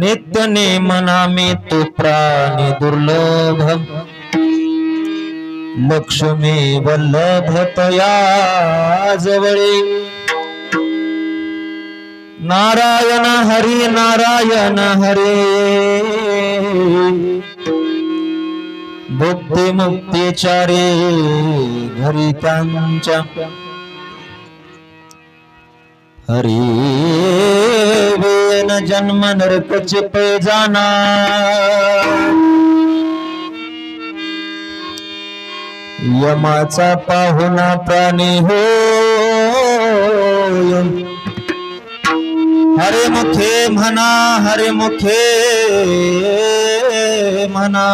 नित्य नेमना में तू प्राणी दुर्लभ लक्ष्मी वल्लभ तया जवळे नारायण हरी नारायण हरे बुद्धी मुक्ती चारे घरी त्यांच्या हरी वेन जन्म नरकच पे जाना यमाचा पाहुणा प्राणी हो हरे मुखे म्हणा हरे मुखे म्हणा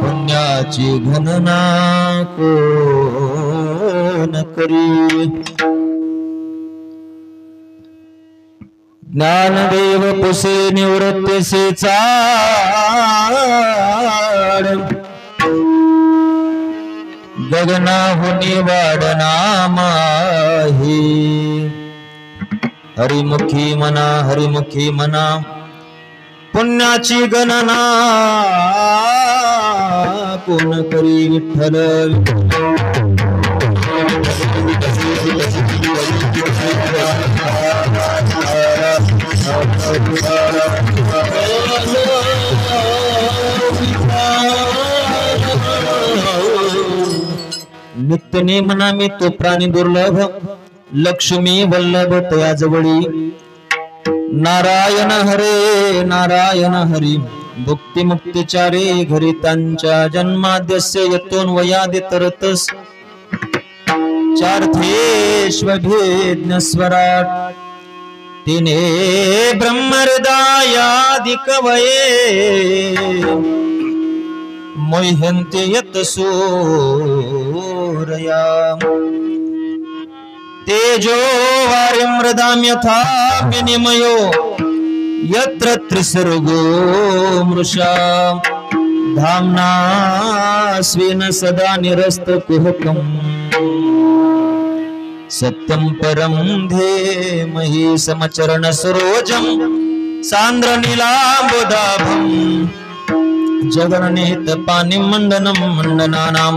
पुण्याची गणना कोण करी ज्ञानदेव पुसे निवृत्तीसे चाड गगनाहुनी वाढना माही हरिमुखी मना हरिमुखी मना पुण्याची गणना कोण करी विठ्ठल नित्य नेमना में तो प्राणी दुर्लभ लक्ष्मी वल्लभ तया जवळी नारायण हरे नारायण हरी भुक्ती मुक्ती चारे घरी त्यांच्या जन्माद्यस्य यतोन वयादि तरतस चार्थेष्वभेज्ञ स्वराट तिने ब्रह्महृदयादि कवये मोह्यन्ते यत सूरया तेजो वारिमृदां यथा विनिमयो यत्र त्रिसर्गो मृषा धाम्ना स्वेन सदा निरस्तकुहकम् सत्यं परं धीमहि समचरण सरोजं सान्द्र नीलाम्बुदाभं जगन्नेत पानिं मंडनं मंडनानां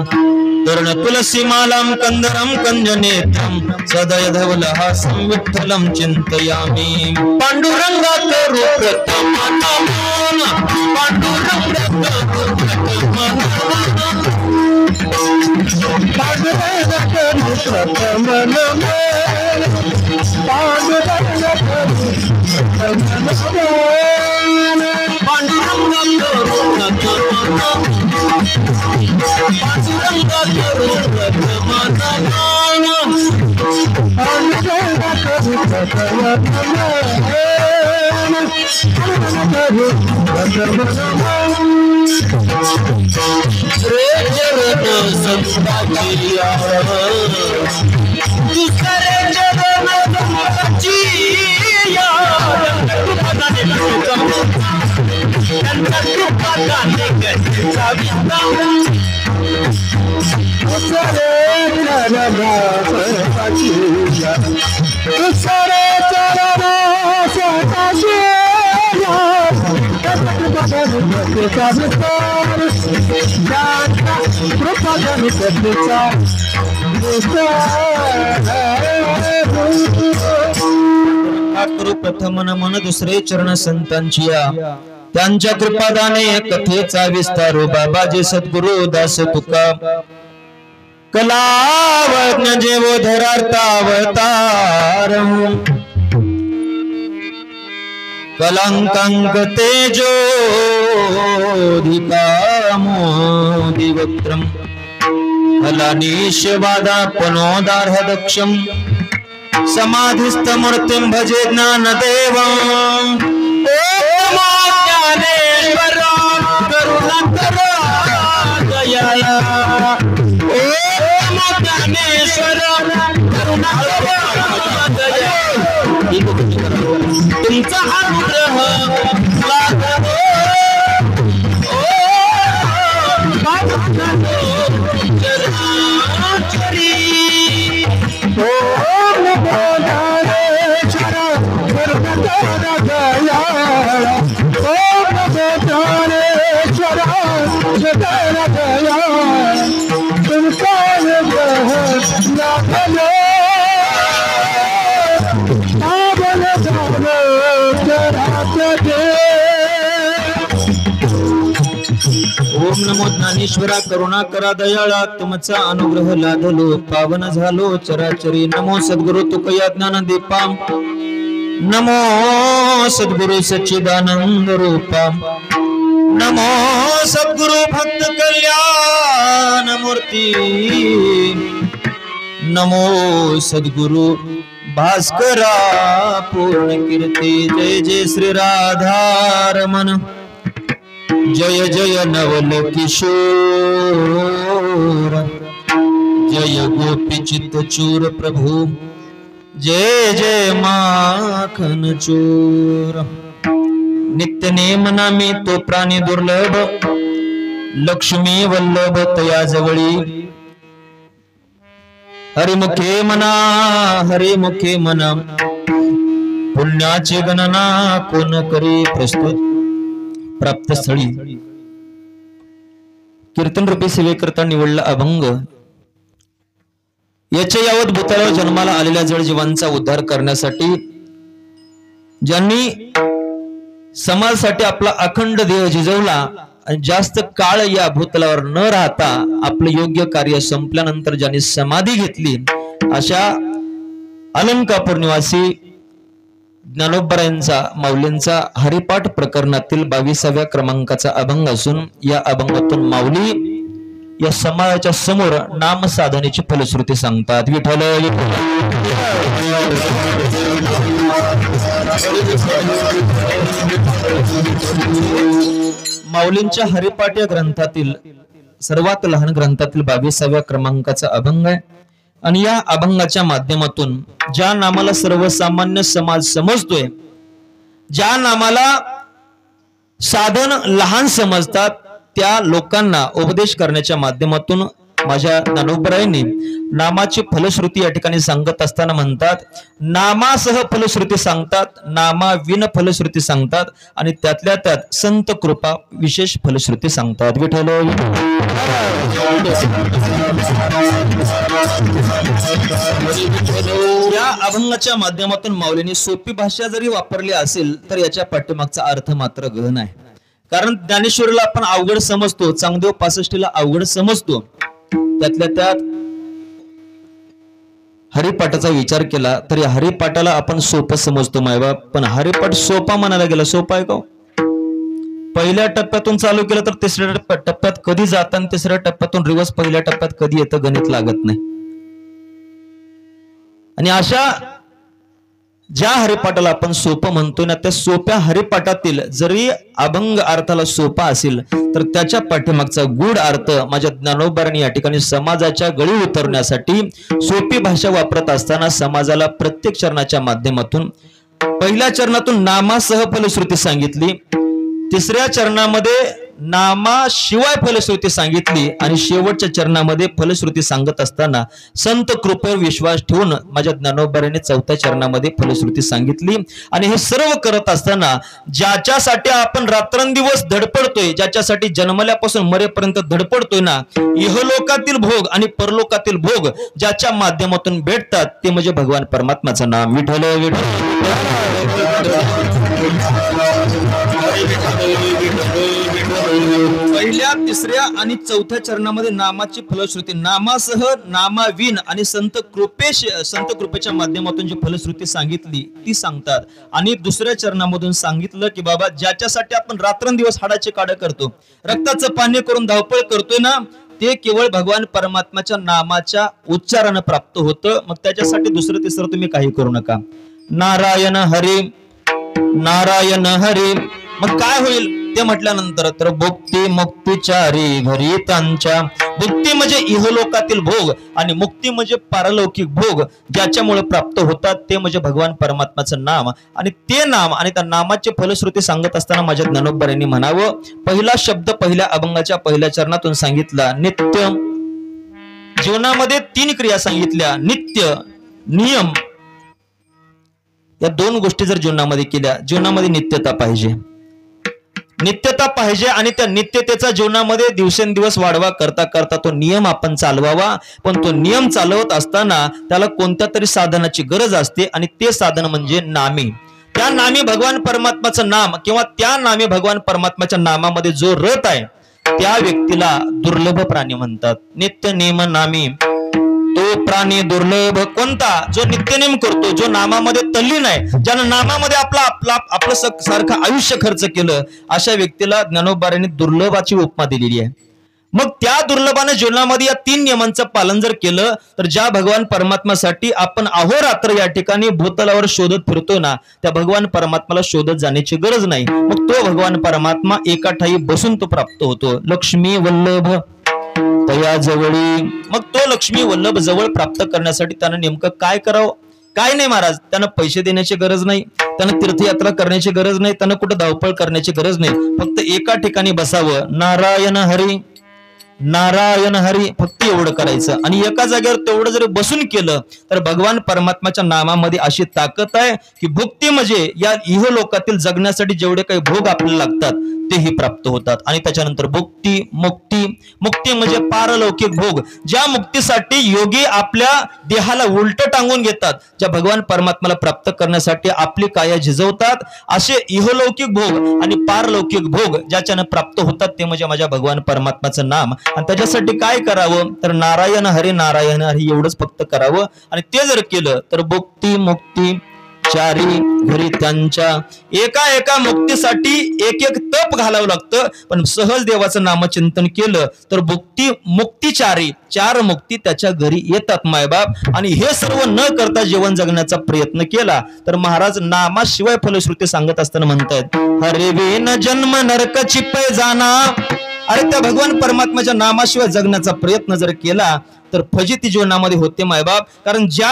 तरुण तुलसीमालां कंदरं कंजनेत्रं सदय धवलहासं विठ्ठलं चिन्तयामि पाण्डुरङ्गाकरो प्रथमं प्रथम नमन दुसरे चरण संतांची त्यांच्या कृपादाने कथेचा विस्तार बाबाजी सद्गुरु दास तुका कलावज्ञ जेवो धरार्तावतार कलंकांक तेजोधिकामोदिवक्त्रम कलानीशवादापनोदार्हदक्षम समाधिस्थमूर्तिं भजे ज्ञानदेवं ज्ञानेश्वर करुणाकर दयाला ज्ञानेश्वर करुणाकर तुमचा अनुग्रह लाभो ओम नमो ज्ञानेश्वरा करुणा करा दयाळा तुमचा अनुग्रह लादलो पावन झालो चराचरी नमो सद्गुरु तुकया ज्ञान दीपा नमो सद्गुरु सच्चिदानंद रूपा नमो सद्गुरु भक्त कल्याण मूर्ती नमो सद्गुरु भास्करा पूर्ण कीर्ती जय जय श्री राधारमण जय जय नवल किशोर जय गोपी चित्त चूर प्रभु जय जय माखन चोर नित्य नेम नामी तो प्राणी दुर्लभ लक्ष्मी वल्लभ तया जवळी हरिमुखे मना पुण्याची गणना कोण करी प्रस्तुत प्राप्त स्थळी कीर्तन रूपी सेवेकरता निवडला अभंग याच्या यावत भूताला जन्माला आलेल्या जड जीवांचा उद्धार करण्यासाठी ज्यांनी समाजासाठी आपला अखंड देह झिजवला आणि जास्त काळ या भूतलावर न राहता आपलं योग्य कार्य संपल्यानंतर ज्यांनी समाधी घेतली अशा अलंकापूर निवासी ज्ञानोबरायांचा माऊलींचा हरिपाठ प्रकरणातील 22व्या क्रमांकाचा अभंग असून या अभंगातून माऊली या समाजाच्या समोर नाम साधनेची फलश्रुती सांगतात। विठ्ठल माऊलींच्या हरिपाठ या ग्रंथातील सर्वात लहान ग्रंथातील 22व्या क्रमांकाचा अभंग आहे आणि या अभंगाच्या माध्यमातून ज्या नामाला सर्वसामान्य समाज समजतोय, ज्या नामाला साधन लहान समजतात, त्या लोकांना उपदेश करण्याच्या माध्यमातून माझ्या ज्ञानोबरायांनी नामाची फलश्रुती या ठिकाणी सांगत असताना म्हणतात, नामासह फलश्रुती सांगतात, नामाविन फलश्रुती सांगतात आणि त्यातल्या त्यात संत कृपा विशेष फलश्रुती सांगतात। विठ्ठल या अभंगाच्या माध्यमातून माऊलींनी सोपी भाषा जरी वापरली असेल तर याच्या पाठीमागचा अर्थ मात्र गहन आहे। कारण ज्ञानेश्वरीला आपण अवघड समजतो, चांगदेव 65ला अवघड समजतो, त्यातल्या त्यात हरिपाठाचा विचार केला तर या हरिपाठाला आपण सोपं समजतो मायबाप, पण हरिपाठ सोपा म्हणायला गेला सोपा आहे का? पहिल्या टप्प्यातून चालू केलं तर तिसऱ्या टप्प्यात कधी जातं आणि तिसऱ्या टप्प्यातून रिवर्स पहिल्या टप्प्यात कधी येतं गणित लागत नाही। आणि अशा ज्या हरिपाठाला आपण सोपं म्हणतोय ना, त्या सोप्या हरिपाठातील जरी अभंग अर्थाला सोपा असेल तर त्याच्या पाठीमागचा गूढ अर्थ माझ्या ज्ञानोबरांनी या ठिकाणी समाजाच्या गळी उतरण्यासाठी सोपी भाषा वापरत असताना समाजाला प्रत्येक चरणाच्या माध्यमातून पहिल्या चरणातून नामासह फलश्रुती सांगितली, तिसऱ्या चरणामध्ये नामाशिवाय फलश्रुती सांगितली आणि शेवटच्या चरणामध्ये फलश्रुती सांगत असताना संत कृपेवर विश्वास ठेवून माझ्या ज्ञानोबरांनी चौथ्या चरणामध्ये फलश्रुती सांगितली। आणि हे सर्व करत असताना ज्याच्यासाठी आपण रात्रंदिवस धडपडतोय, ज्याच्यासाठी जन्मल्यापासून मरेपर्यंत धडपडतोय ना, इहलोकातील भोग आणि परलोकातील भोग ज्याच्या माध्यमातून भेटतात ते म्हणजे भगवान परमात्माचं नाम। विठ्ठल पहिल्या, तिसऱ्या आणि चौथ्या चरणामध्ये नामाची फलश्रुती नामासह नामाविन आणि संत कृपेच्या माध्यमातून जी फलश्रुती सांगितली ती सांगतात। आणि दुसऱ्या चरणामधून सांगितलं की बाबा ज्याच्यासाठी आपण रात्रंदिवस हाडाचे काढे करतो, रक्ताचं पाणी करून धावपळ करतोय ना, ते केवळ भगवान परमात्माच्या नामाच्या उच्चारानं प्राप्त होतं। मग त्याच्यासाठी दुसरं तिसरं तुम्ही काही करू नका। नारायण हरी नारायण हरी। मग काय होईल ते म्हटल्यानंतर तर भुक्ती मुक्तीचारी घरी त्यांच्या। भुक्ती म्हणजे इहलोकातील भोग आणि मुक्ती म्हणजे पारलौकिक भोग ज्याच्यामुळे प्राप्त होतात ते म्हणजे भगवान परमात्माचं नाम। आणि ते नाम आणि त्या नामाची फलश्रुती सांगत असताना माझ्या ज्ञानोबरांनी म्हणावं, पहिला शब्द पहिल्या अभंगाच्या पहिल्या चरणातून सांगितला नित्य। जीवनामध्ये 3 क्रिया सांगितल्या, नित्य, नियम। या 2 गोष्टी जर जीवनामध्ये केल्या, जीवनामध्ये नित्यता पाहिजे, नित्यता पाहिजे आणि त्या नित्यतेचा जीवनामध्ये दिवसेंदिवस वाढवा करता करता तो नियम आपण चालवावा। पण तो नियम चालवत असताना त्याला कोणत्या तरी साधनाची गरज असते आणि ते साधन म्हणजे नामे। त्या नामी भगवान परमात्माचं नाम किंवा त्या नामी भगवान परमात्माच्या नामामध्ये जो रत आहे, त्या व्यक्तीला दुर्लभ प्राणी म्हणतात. नित्य नेम नामी तो प्राणी दुर्लभ. कोणता? जो नित्यनेम करतो, जो नामामध्ये तल्लीन आहे, ज्यानं नामामध्ये आपलं सारखं आयुष्य खर्च केलं, अशा व्यक्तीला ज्ञानोबारांनी दुर्लभाची उपमा दिलेली आहे. मग त्या दुर्लभाने जीवनामध्ये या 3 नियमांचं पालन जर केलं तर ज्या भगवान परमात्म्यासाठी आपण अहोरात्र या ठिकाणी भूतलावर शोधत फिरतो ना, त्या भगवान परमात्म्याला शोधत जाण्याची गरज नाही. मग तो भगवान परमात्मा एका ठाई बसून तो प्राप्त होतो. लक्ष्मी वल्लभ तया जवळी. मग तो लक्ष्मी वल्लभ जवळ प्राप्त करण्यासाठी त्यानं नेमकं काय करावं? काय नाही महाराज, त्यानं पैसे देण्याची गरज नाही, त्यानं तीर्थयात्रा करण्याची गरज नाही, त्यानं कुठं धावपळ करण्याची गरज नाही. फक्त एका ठिकाणी बसावं, नारायण हरी नारायण हरी, फक्त एवढं करायचं. आणि एका जागेवर तेवढं जरी बसून केलं तर भगवान परमात्म्याच्या नामामध्ये अशी ताकद आहे की भुक्ती म्हणजे या इहलोकातील जगण्यासाठी जेवढे काही भोग आपल्याला लागतात तेही प्राप्त होतात. आणि त्याच्यानंतर भुक्ती मुक्ती. मुक्ती म्हणजे पारलौकिक भोग, ज्या मुक्तीसाठी योगी आपल्या देहाला उलट टांगून घेतात, ज्या भगवान परमात्म्याला प्राप्त करण्यासाठी आपली काया झिजवतात, असे इहलौकिक भोग आणि पारलौकिक भोग ज्याच्यानं प्राप्त होतात ते म्हणजे माझ्या भगवान परमात्म्याचं नाम. आणि त्याच्यासाठी काय करावं तर नारायण हरी एवढंच फक्त करावं. आणि ते जर केलं तर भुक्ती मुक्ती चारी घरी त्यांच्या. एका एका मुक्तीसाठी एक एक तप घालावं लागतं, पण सहज देवाचं नामचिंतन केलं तर भुक्ती मुक्तीचारी 4 मुक्ती त्याच्या घरी येतात मायबाप. आणि हे सर्व न करता जीवन जगण्याचा प्रयत्न केला तर महाराज नामाशिवाय फलश्रुती सांगत असताना म्हणतायत, हरे विन जन्म नरक चिपे जाना. अरे त्या भगवान परमात्म्याच्या नामाशिवाय जगण्याचा प्रयत्न जर केला तर फजिती जीवनामध्ये होते मायबाप. कारण ज्या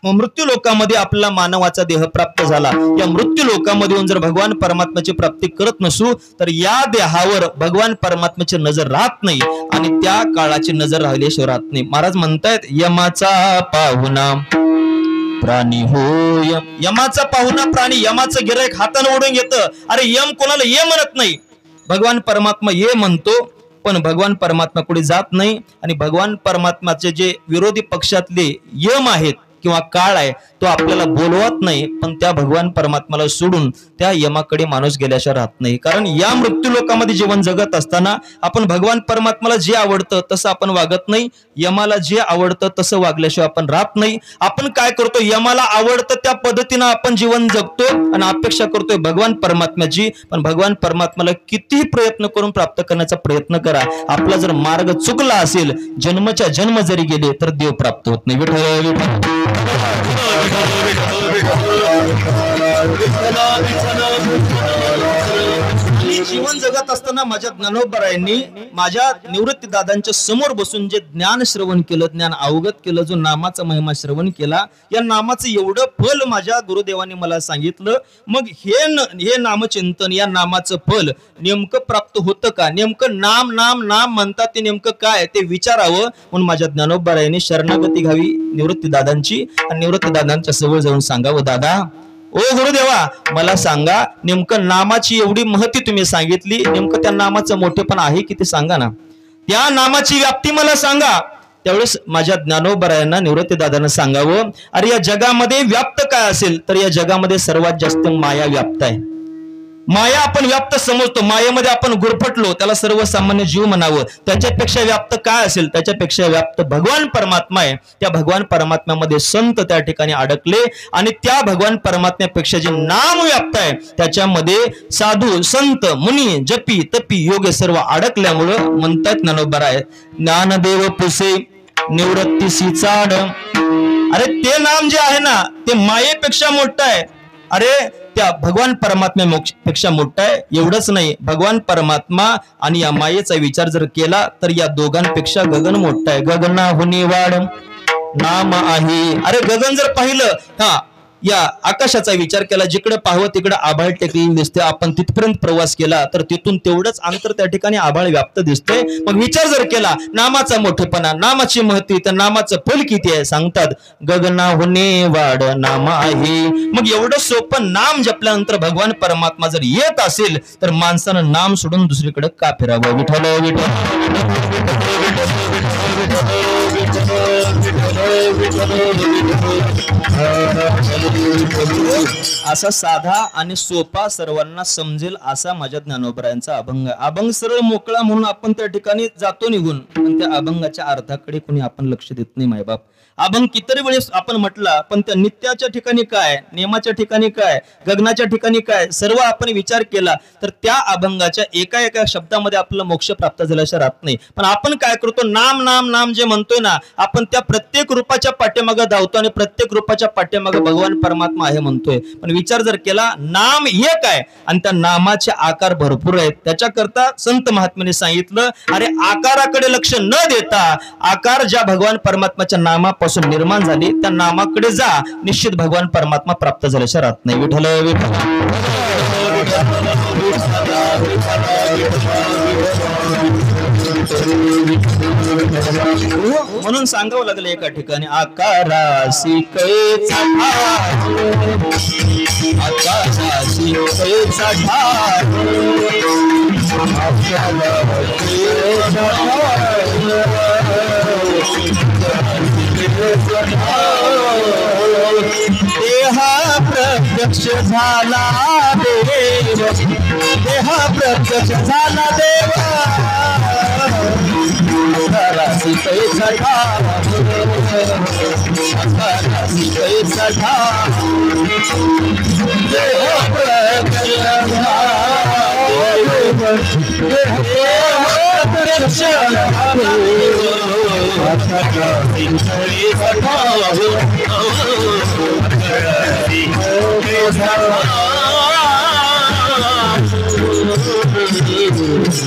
मृत्यू लोकामध्ये आपला मानवाचा देह प्राप्त झाला, या मृत्यू लोकामध्ये जर भगवान परमात्म्याची प्राप्ती करत नसू तर या देहावर भगवान परमात्म्याची नजर राहत नाही आणि त्या काळाची नजर राहिल्याशिवाय राहत नाही. महाराज म्हणतायत, यमाचा पाहुणा प्राणी होय. यमाचा पाहुणा प्राणी, यमाचं गिऱ्हाईक हाताने ओढून घेतं. अरे यम कोणाला ये म्हणत नाही, भगवान परमात्मा ये म्हणतो, पण भगवान परमात्मा कुठे जात नाही. आणि भगवान परमात्माचे जे विरोधी पक्षातले यम आहेत किंवा काळ आहे तो आपल्याला बोलवत नाही, पण त्या भगवान परमात्म्याला सोडून त्या यमाकडे माणूस गेल्याशिवाय राहत नाही. कारण या मृत्यू लोकामध्ये जीवन जगत असताना आपण भगवान परमात्म्याला जे आवडतं तसं आपण वागत नाही, यमाला जे आवडतं तसं वागल्याशिवाय आपण राहत नाही. आपण काय करतो, यमाला आवडतं त्या पद्धतीनं आपण जीवन जगतो आणि अपेक्षा करतोय भगवान परमात्म्याची. पण भगवान परमात्म्याला कितीही प्रयत्न करून प्राप्त करण्याचा प्रयत्न करा, आपला जर मार्ग चुकला असेल, जन्मच्या जन्म जरी गेले तर देव प्राप्त होत नाही. विठ्ठल जीवन जगत असताना माझ्या ज्ञानोबारायांनी माझ्या निवृत्ती दादांच्या समोर बसून जे ज्ञान श्रवण केलं, ज्ञान अवगत केलं, जो नामाचा महिमा श्रवण केला, या नामाचं एवढं फल माझ्या गुरुदेवांनी मला सांगितलं. मग हे नामचिंतन, या नामाचं फल नेमकं प्राप्त होतं का, नेमकं नाम नाम नाम म्हणतात ते नेमकं काय ते विचारावं म्हणून माझ्या ज्ञानोबारायांनी शरणागती घ्यावी निवृत्ती दादांची आणि निवृत्ती दादांच्या जवळ जाऊन सांगावं, दादा ओ गुरुदेवा मला सांगा, नेमकं नामाची एवढी महती तुम्ही सांगितली, नेमकं त्या नामाचं मोठेपण आहे किती सांगा ना, त्या नामाची व्याप्ती मला सांगा. त्यावेळेस माझ्या ज्ञानोबारायांना निवृत्ती दादांना सांगावं, अरे या जगामध्ये व्याप्त काय असेल तर या जगामध्ये सर्वात जास्त माया व्याप्त आहे. माया आपण व्याप्त समजतो, मायेमध्ये आपण गुरफटलो, त्याला सर्वसामान्य जीव म्हणावं. त्याच्यापेक्षा व्याप्त काय असेल, त्याच्यापेक्षा व्याप्त भगवान परमात्मा आहे. त्या भगवान परमात्म्यामध्ये संत त्या ठिकाणी अडकले आणि त्या भगवान परमात्म्यापेक्षा जे नाम व्याप्त आहे त्याच्यामध्ये साधू संत मुनी जपी तपी योगे सर्व अडकल्यामुळं म्हणतात ज्ञानोबाराय, ज्ञानदेव पुसे निवृत्तीसी चाड. अरे ते नाम जे आहे ना ते मायेपेक्षा मोठं आहे, अरे त्या भगवान परमात्म्यापेक्षा मोठा आहे. एवढंच नाही, भगवान परमात्मा आणि या मायेचा विचार जर केला तर या दोघांपेक्षा गगन मोठा आहे. गगनाहुनी वाढ नाम आहे. अरे गगन जर पाहिलं, हा या आकाशाचा विचार केला, जिकडे पाहावं तिकडे आभाळ टेकलेलं दिसते, आपण तिथपर्यंत प्रवास केला तर तिथून तेवढंच अंतर त्या ठिकाणी आभाळ व्याप्त दिसतंय. मग विचार जर केला नामाचा मोठेपणा, नामाची महती, तर नामाचं फल किती आहे सांगतात, गगनाहुनी वाढ नाम आहे. मग एवढं सोपं नाम जपल्यानंतर भगवान परमात्मा जर येत असेल तर माणसानं नाम सोडून दुसरीकडे का फिरावं. विठ्ठल विठ्ठल असा साधा आणि सोपा सर्वांना समजेल असा माझ्या ज्ञानोबरायांचा अभंग. अभंग सरळ मोकळा म्हणून आपण त्या ठिकाणी जातो निघून, पण त्या अभंगाच्या अर्थाकडे कोणी आपण लक्ष देत नाही मायबाप. अभंग कितीतरी वेळेस आपण म्हटला, पण त्या नित्याच्या ठिकाणी काय, नियमाच्या ठिकाणी काय, गगनाच्या ठिकाणी काय, सर्व आपण विचार केला तर त्या अभंगाच्या एका एका शब्दामध्ये आपल्याला मोक्ष प्राप्त झाल्याशिवाय राहत नाही. पण आपण काय करतो, नाम नाम नाम जे म्हणतोय ना आपण, त्या प्रत्येक रूपाच्या पाठीमागे धावतो आणि प्रत्येक रूपाच्या पाठीमागे भगवान परमात्मा आहे म्हणतोय. पण विचार जर केला, नाम एक आहे आणि त्या नामाचे आकार भरपूर आहेत. त्याच्याकरता संत महात्म्याने सांगितलं, अरे आकाराकडे लक्ष न देता आकार ज्या भगवान परमात्माच्या नामापासून निर्माण झाली त्या नामाकडे जा, निश्चित भगवान परमात्मा प्राप्त झाल्याशिवाय राहत नाही. विठ्ठल म्हणून सांगावं लागलं एका ठिकाणी, आकारासी कैचा आकारासी कैचा देहा प्रत्यक्ष झाला देव, देहा प्रत्यक्ष झाला देवा, आकारासी कैचा कैचा देहा प्रत्यक्ष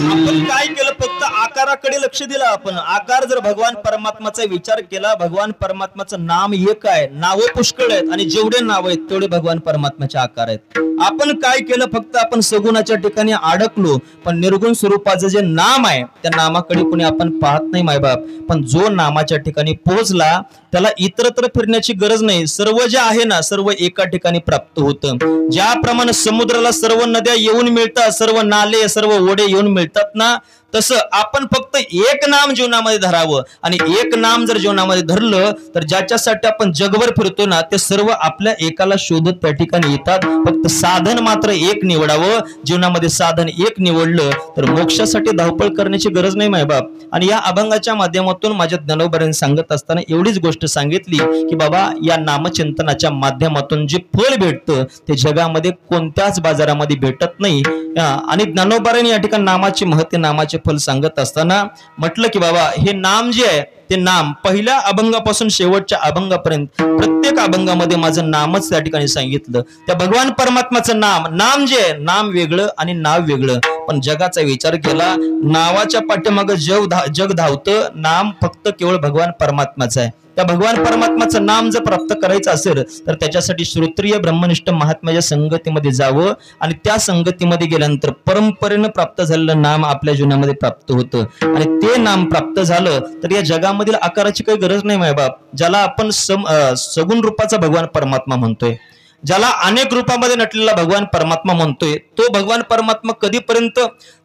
आपण काय केलं, फक्त आकाराकडे लक्ष दिलं. आपण आकार जर भगवान परमात्माचा विचार केला, भगवान परमात्माचं नाम एक आहे, नावं पुष्कळ आहेत आणि जेवढे नाव आहेत तेवढे भगवान परमात्माचे आकार आहेत. आपण काय केलं, फक्त आपण सगुणाच्या ठिकाणी अडकलो, पण निर्गुण स्वरूपाचं जे नाम आहे त्या नामाकडे कोणी आपण पाहत नाही मायबाप. पण जो नामाच्या ठिकाणी पोहोचला त्याला इतरत्र फिरण्याची गरज नाही. सर्व जे आहे ना सर्व एका ठिकाणी प्राप्त होतं. ज्याप्रमाणे समुद्राला सर्व नद्या येऊन मिळतात, सर्व नाले सर्व ओढे येऊन मिळतात ना, तसं आपण फक्त एक नाम जीवनामध्ये धरावं आणि एक नाम जर जीवनामध्ये धरलं तर ज्याच्यासाठी आपण जगभर फिरतो ना ते सर्व आपल्या एकाला शोधत त्या ठिकाणी येतात. फक्त साधन मात्र एक निवडावं. जीवनामध्ये साधन एक निवडलं तर मोक्षासाठी धावपळ करण्याची गरज नाही मायबाप. आणि या अभंगाच्या माध्यमातून माझ्या ज्ञानोबरांनी सांगत असताना एवढीच गोष्ट सांगितली की बाबा या नामचिंतनाच्या माध्यमातून जे फळ भेटतं ते जगामध्ये कोणत्याच बाजारामध्ये भेटत नाही. आणि ज्ञानोबरांनी या ठिकाणी नामाची महत्त्व, नामाचे फल सांगत असताना म्हटलं की बाबा हे नाम जे आहे ते नाम पहिल्या अभंगापासून शेवटच्या अभंगापर्यंत प्रत्येक अभंगामध्ये माझं नामच त्या ठिकाणी सांगितलं. त्या भगवान परमात्माचं नाम, नाम जे आहे नाम वेगळं आणि नाव वेगळं. पण जगाचा विचार केला, नावाच्या पाठीमागे जग धावतं, नाम फक्त केवळ भगवान परमात्माचं आहे. त्या भगवान परमात्माचं नाम जर प्राप्त करायचं असेल तर त्याच्यासाठी श्रोत्रिय ब्रह्मनिष्ठ महात्म्याच्या संगतीमध्ये जावं आणि त्या संगतीमध्ये गेल्यानंतर परंपरेनं प्राप्त झालेलं नाम आपल्या जीवनामध्ये प्राप्त होतं. आणि ते नाम प्राप्त झालं तर या जगामधील आकाराची काही गरज नाही मायबाप. ज्याला आपण सगुण रूपाचा भगवान परमात्मा म्हणतोय, ज्याला अनेक रूपामध्ये नटलेला भगवान परमात्मा म्हणतोय, तो भगवान परमात्मा कधीपर्यंत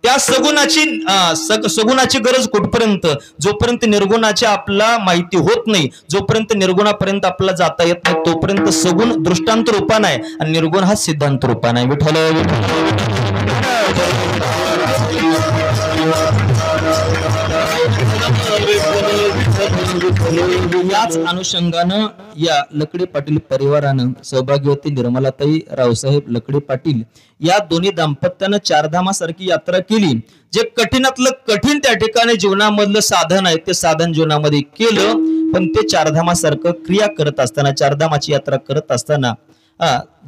त्या सगुणाची गरज कुठपर्यंत, जोपर्यंत निर्गुणाची आपला माहिती होत नाही, जोपर्यंत निर्गुणापर्यंत आपल्याला जाता येत नाही तोपर्यंत सगुण दृष्टांत रूपान आहे आणि निर्गुण हा सिद्धांत रूपान आहे. विठ्ठल याच अनुषंगानं या लकडे पाटील परिवारानं सौभाग्यवती निर्मलाताई रावसाहेब लकडे पाटील या दोन्ही दाम्पत्यानं चारधामासारखी यात्रा केली. जे कठीणातलं कठीण त्या ठिकाणी जीवनामधलं साधन आहे ते साधन जीवनामध्ये केलं. पण ते चारधामासारखं क्रिया करत असताना, चारधामाची यात्रा करत असताना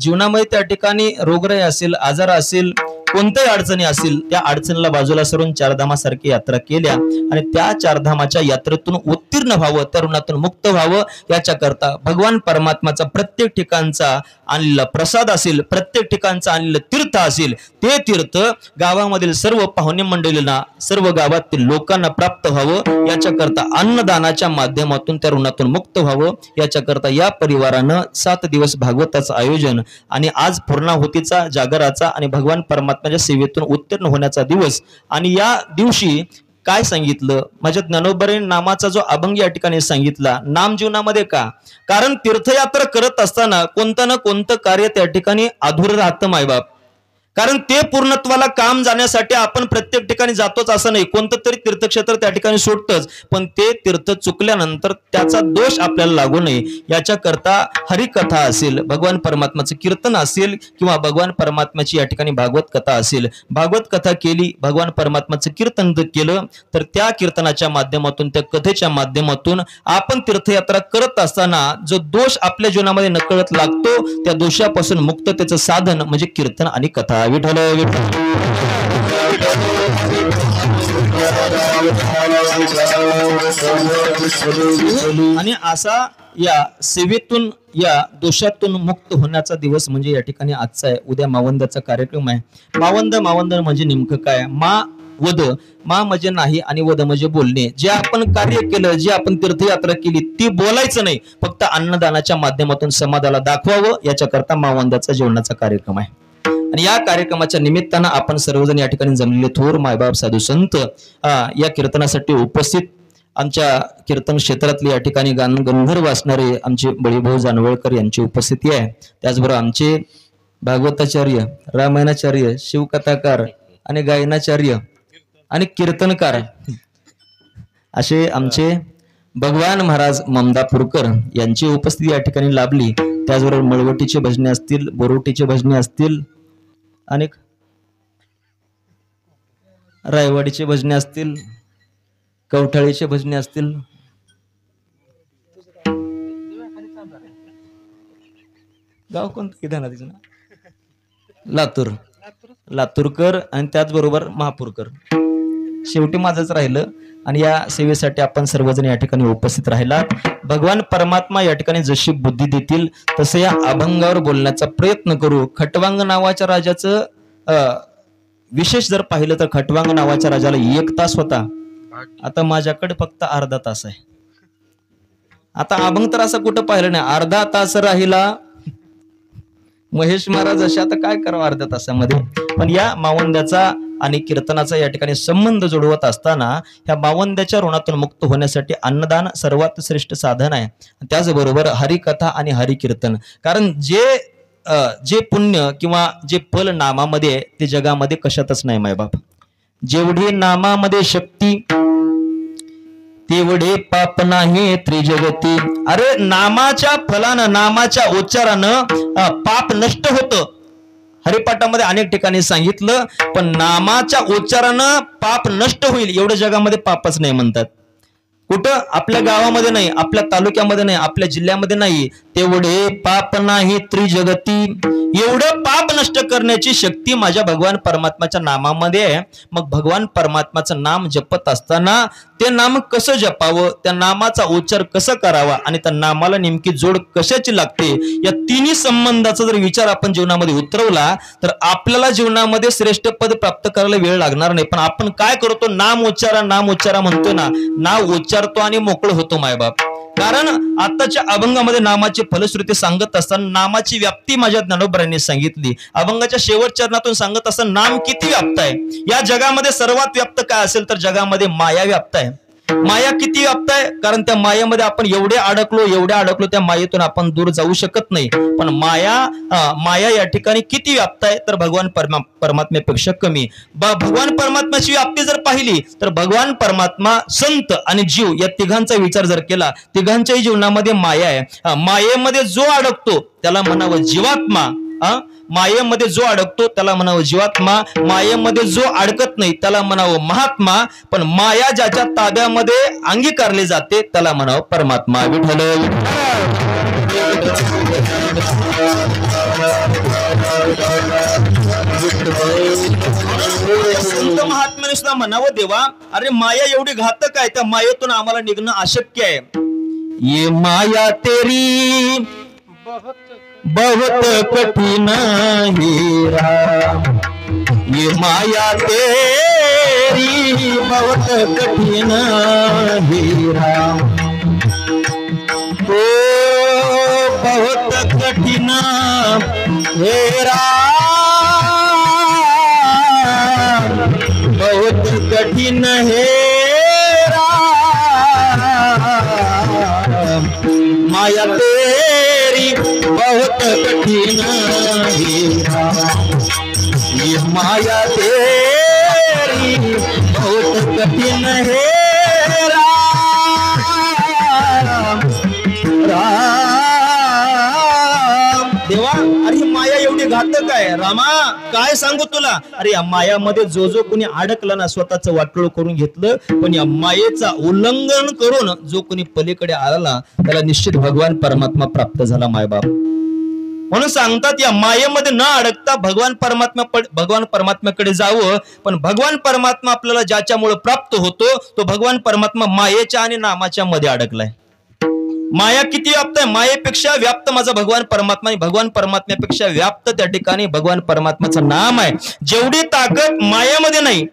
जीवनामध्ये त्या ठिकाणी रोगराई असेल, आजार असेल, कोणत्याही अडचणी असतील त्या अडचणीला बाजूला सरून चारधामासारखी यात्रा केल्या आणि त्या चारधामाच्या यात्रेतून उत्तीर्ण व्हावं, त्या ऋणातून मुक्त व्हावं याच्याकरता भगवान परमात्माचा प्रत्येक ठिकाणचा आणलेला प्रसाद असेल, प्रत्येक ठिकाणचा आणलेलं तीर्थ असेल, ते तीर्थ गावामधील सर्व पाहुणे मंडळींना, सर्व गावातील लोकांना प्राप्त व्हावं याच्याकरता अन्नदानाच्या माध्यमातून त्या ऋणातून मुक्त व्हावं याच्याकरता या परिवारानं 7 दिवस भागवताचं आयोजन आणि आज पूर्णाहुतीचा, जागराचा आणि भगवान परमात्मा सेवेतून उत्तीर्ण होण्याचा दिवस आणि या दिवशी काय सांगितलं? माझ्या ज्ञानोबाने नामाचा जो अभंग या ठिकाणी सांगितला, नाम जीवनामध्ये का? कारण तीर्थयात्रा करत असताना कोणतं ना कोणतं कार्य त्या ठिकाणी अधुरं राहतं मायबाप. कारण ते पूर्णत्वाला काम जाण्यासाठी आपण प्रत्येक ठिकाणी जातोच असं नाही, कोणतं तरी तीर्थक्षेत्र त्या ठिकाणी सोडतच, पण ते तीर्थ चुकल्यानंतर त्याचा दोष आपल्याला लागू नये याच्याकरता हरिकथा असेल, भगवान परमात्माचं कीर्तन असेल किंवा भगवान परमात्म्याची या ठिकाणी भागवत कथा असेल, भागवत कथा केली, भगवान परमात्माचं कीर्तन केलं, तर त्या कीर्तनाच्या माध्यमातून, त्या कथेच्या माध्यमातून आपण तीर्थयात्रा करत असताना जो दोष आपल्या जीवनामध्ये नकळत लागतो, त्या दोषापासून मुक्ततेचं साधन म्हणजे कीर्तन आणि कथा. विठ्ठल आणि असा या सेवेतून, या दोषातून मुक्त होण्याचा दिवस म्हणजे या ठिकाणी आजचा आहे. उद्या मावंदाचा कार्यक्रम आहे. मावंद म्हणजे नेमकं काय? वद, मा म्हणजे नाही आणि वद म्हणजे बोलणे. जे आपण कार्य केलं, जे आपण तीर्थयात्रा केली ती बोलायचं नाही, फक्त अन्नदानाच्या माध्यमातून समाजाला दाखवावं, याच्याकरता मावंदाचा जेवणाचा कार्यक्रम आहे. आणि या कार्यक्रमाच्या निमित्तानं आपण सर्वजण या ठिकाणी जमलेले थोर मायबाप साधू संत या कीर्तनासाठी उपस्थित, आमच्या कीर्तन क्षेत्रातले या ठिकाणी गंधर्व असणारे आमचे बळीभाऊ जानवळकर यांची उपस्थिती आहे. त्याचबरोबर आमचे भागवताचार्य, रामायणाचार्य, शिवकथाकार आणि गायनाचार्य आणि कीर्तनकार असे आमचे भगवान महाराज ममदापूरकर यांची उपस्थिती या ठिकाणी लाभली. त्याचबरोबर मळवटीचे भजने असतील, बोरोटीचे भजने असतील, अनेक रायवाडीचे भजने असतील, कवठाळीचे भजने असतील, गाव कोणतं किती ना तिचं लातूर, लातूरकर आणि त्याचबरोबर महापूरकर. शेवटी माझंच राहिलं आणि या सेवेसाठी आपण सर्वजण या ठिकाणी उपस्थित राहिलात. भगवान परमात्मा या ठिकाणी जशी बुद्धी देतील तसे या अभंगावर बोलण्याचा प्रयत्न करू. खटवांग नावाच्या राजाचं विशेष जर पाहिलं तर खटवांग नावाच्या राजाला 1 तास होता, आता माझ्याकडे फक्त अर्धा तास आहे. आता अभंग तर असं कुठं पाहिलं नाही, अर्धा तास राहिला महेश महाराज असे, आता काय करावं अर्ध्या तासामध्ये. पण या मावंद्याचा आणि कीर्तनाचा या ठिकाणी संबंध जोडवत असताना ह्या मावंद्याच्या ऋणातून मुक्त होण्यासाठी अन्नदान सर्वात श्रेष्ठ साधन आहे. त्याचबरोबर हरिकथा आणि हरिकीर्तन, कारण जे पुण्य किंवा जे फल नामामध्ये ते जगामध्ये कशातच नाही मायबाप. जेवढी नामामध्ये शक्ती तेवढे पाप नाही त्रिजगती. अरे नामाच्या फलानं, नामाच्या उच्चारानं पाप नष्ट होतं. हरिपाठामध्ये अनेक ठिकाणी सांगितलं, पण नामाच्या उच्चारानं पाप नष्ट होईल एवढं जगामध्ये पापच नाही म्हणतात. कुठं? आपल्या गावामध्ये नाही, आपल्या तालुक्यामध्ये नाही, आपल्या जिल्ह्यामध्ये नाही. तेवढे पाप नाही त्रिजगती. एवढं पाप नष्ट करण्याची शक्ती माझ्या भगवान परमात्माच्या नामामध्ये आहे. मग भगवान परमात्माचं नाम जपत असताना ते नाम कसं जपावं, त्या नामाचा उच्चार कसा करावा आणि त्या नामाला नेमकी जोड कशाची लागते, या तिन्ही संबंधाचा जर विचार आपण जीवनामध्ये उतरवला तर आपल्याला जीवनामध्ये श्रेष्ठ पद प्राप्त करायला वेळ लागणार नाही. पण आपण काय करतो? नाम उच्चारा म्हणतो ना, नाव उच्चारतो आणि मोकळं होतो मायबाप. कारण आताच्या अभंगामध्ये नामाची फलश्रुती सांगत असताना नामाची व्याप्ती माझ्या ज्ञानोबरांनी सांगितली. अभंगाच्या शेवट चरणातून सांगत असताना नाम किती व्याप्त आहे. या जगामध्ये सर्वात व्याप्त काय असेल तर जगामध्ये माया व्याप्त आहे. माया किती व्याप्त आहे? कारण त्या मायेमध्ये आपण एवढे अडकलो त्या मायेतून आपण दूर जाऊ शकत नाही. पण माया या ठिकाणी किती व्याप्त आहे तर भगवान परमात्म्यापेक्षा कमी. भगवान परमात्म्याची व्याप्ती जर पाहिली तर भगवान परमात्मा, संत आणि जीव या तिघांचा विचार जर केला, तिघांच्याही जीवनामध्ये माया आहे. मायेमध्ये जो अडकतो त्याला म्हणावं जीवात्मा. मायेमध्ये जो अडकतो त्याला म्हणावं जीवात्मा. मायेमध्ये जो अडकत नाही त्याला म्हणावं महात्मा. पण माया ज्याच्या ताब्यामध्ये अंगीकारली जाते त्याला म्हणावं परमात्मा. विठ्ठल संत महात्म्याने सुद्धा म्हणावं देवा, अरे माया एवढी घातक आहे, त्या मायेतून आम्हाला निघणं अशक्य आहे. ये माया तेरी बहुत कठिन हीरा, ये माया तेरी बहुत कठिन हीरा, ओ बहुत कठिन हेरा, बहुत कठिन है माया तेरी बहुत कठिन है, ये माया तेरी बहुत कठिन है राम राम। देवा अरे ही माया एवढी घातक आहे रामा, काय सांगू तुला। अरे या मायामध्ये जो जो कोणी अडकला ना, स्वतःचं वाटोळ करून घेतलं, पण या मायेचा उल्लंघन करून जो कोणी पलीकडे आला त्याला निश्चित भगवान परमात्मा प्राप्त झाला मायबाप। म्हणून सांगतात या मायेमध्ये न अडकता भगवान परमात्म्याकडे जावं। पण भगवान परमात्मा आपल्याला ज्याच्यामुळे प्राप्त होतो तो भगवान परमात्मा मायेच्या आणि नामाच्या मध्ये अडकलाय। माया किती व्याप्त आहे, मायेपेक्षा व्याप्त माझा भगवान परमात्मा, भगवान परमात्म्यापेक्षा व्याप्त त्या ठिकाणी भगवान परमात्म्याचं नाम आहे। जेवढी ताकद मायामध्ये नाही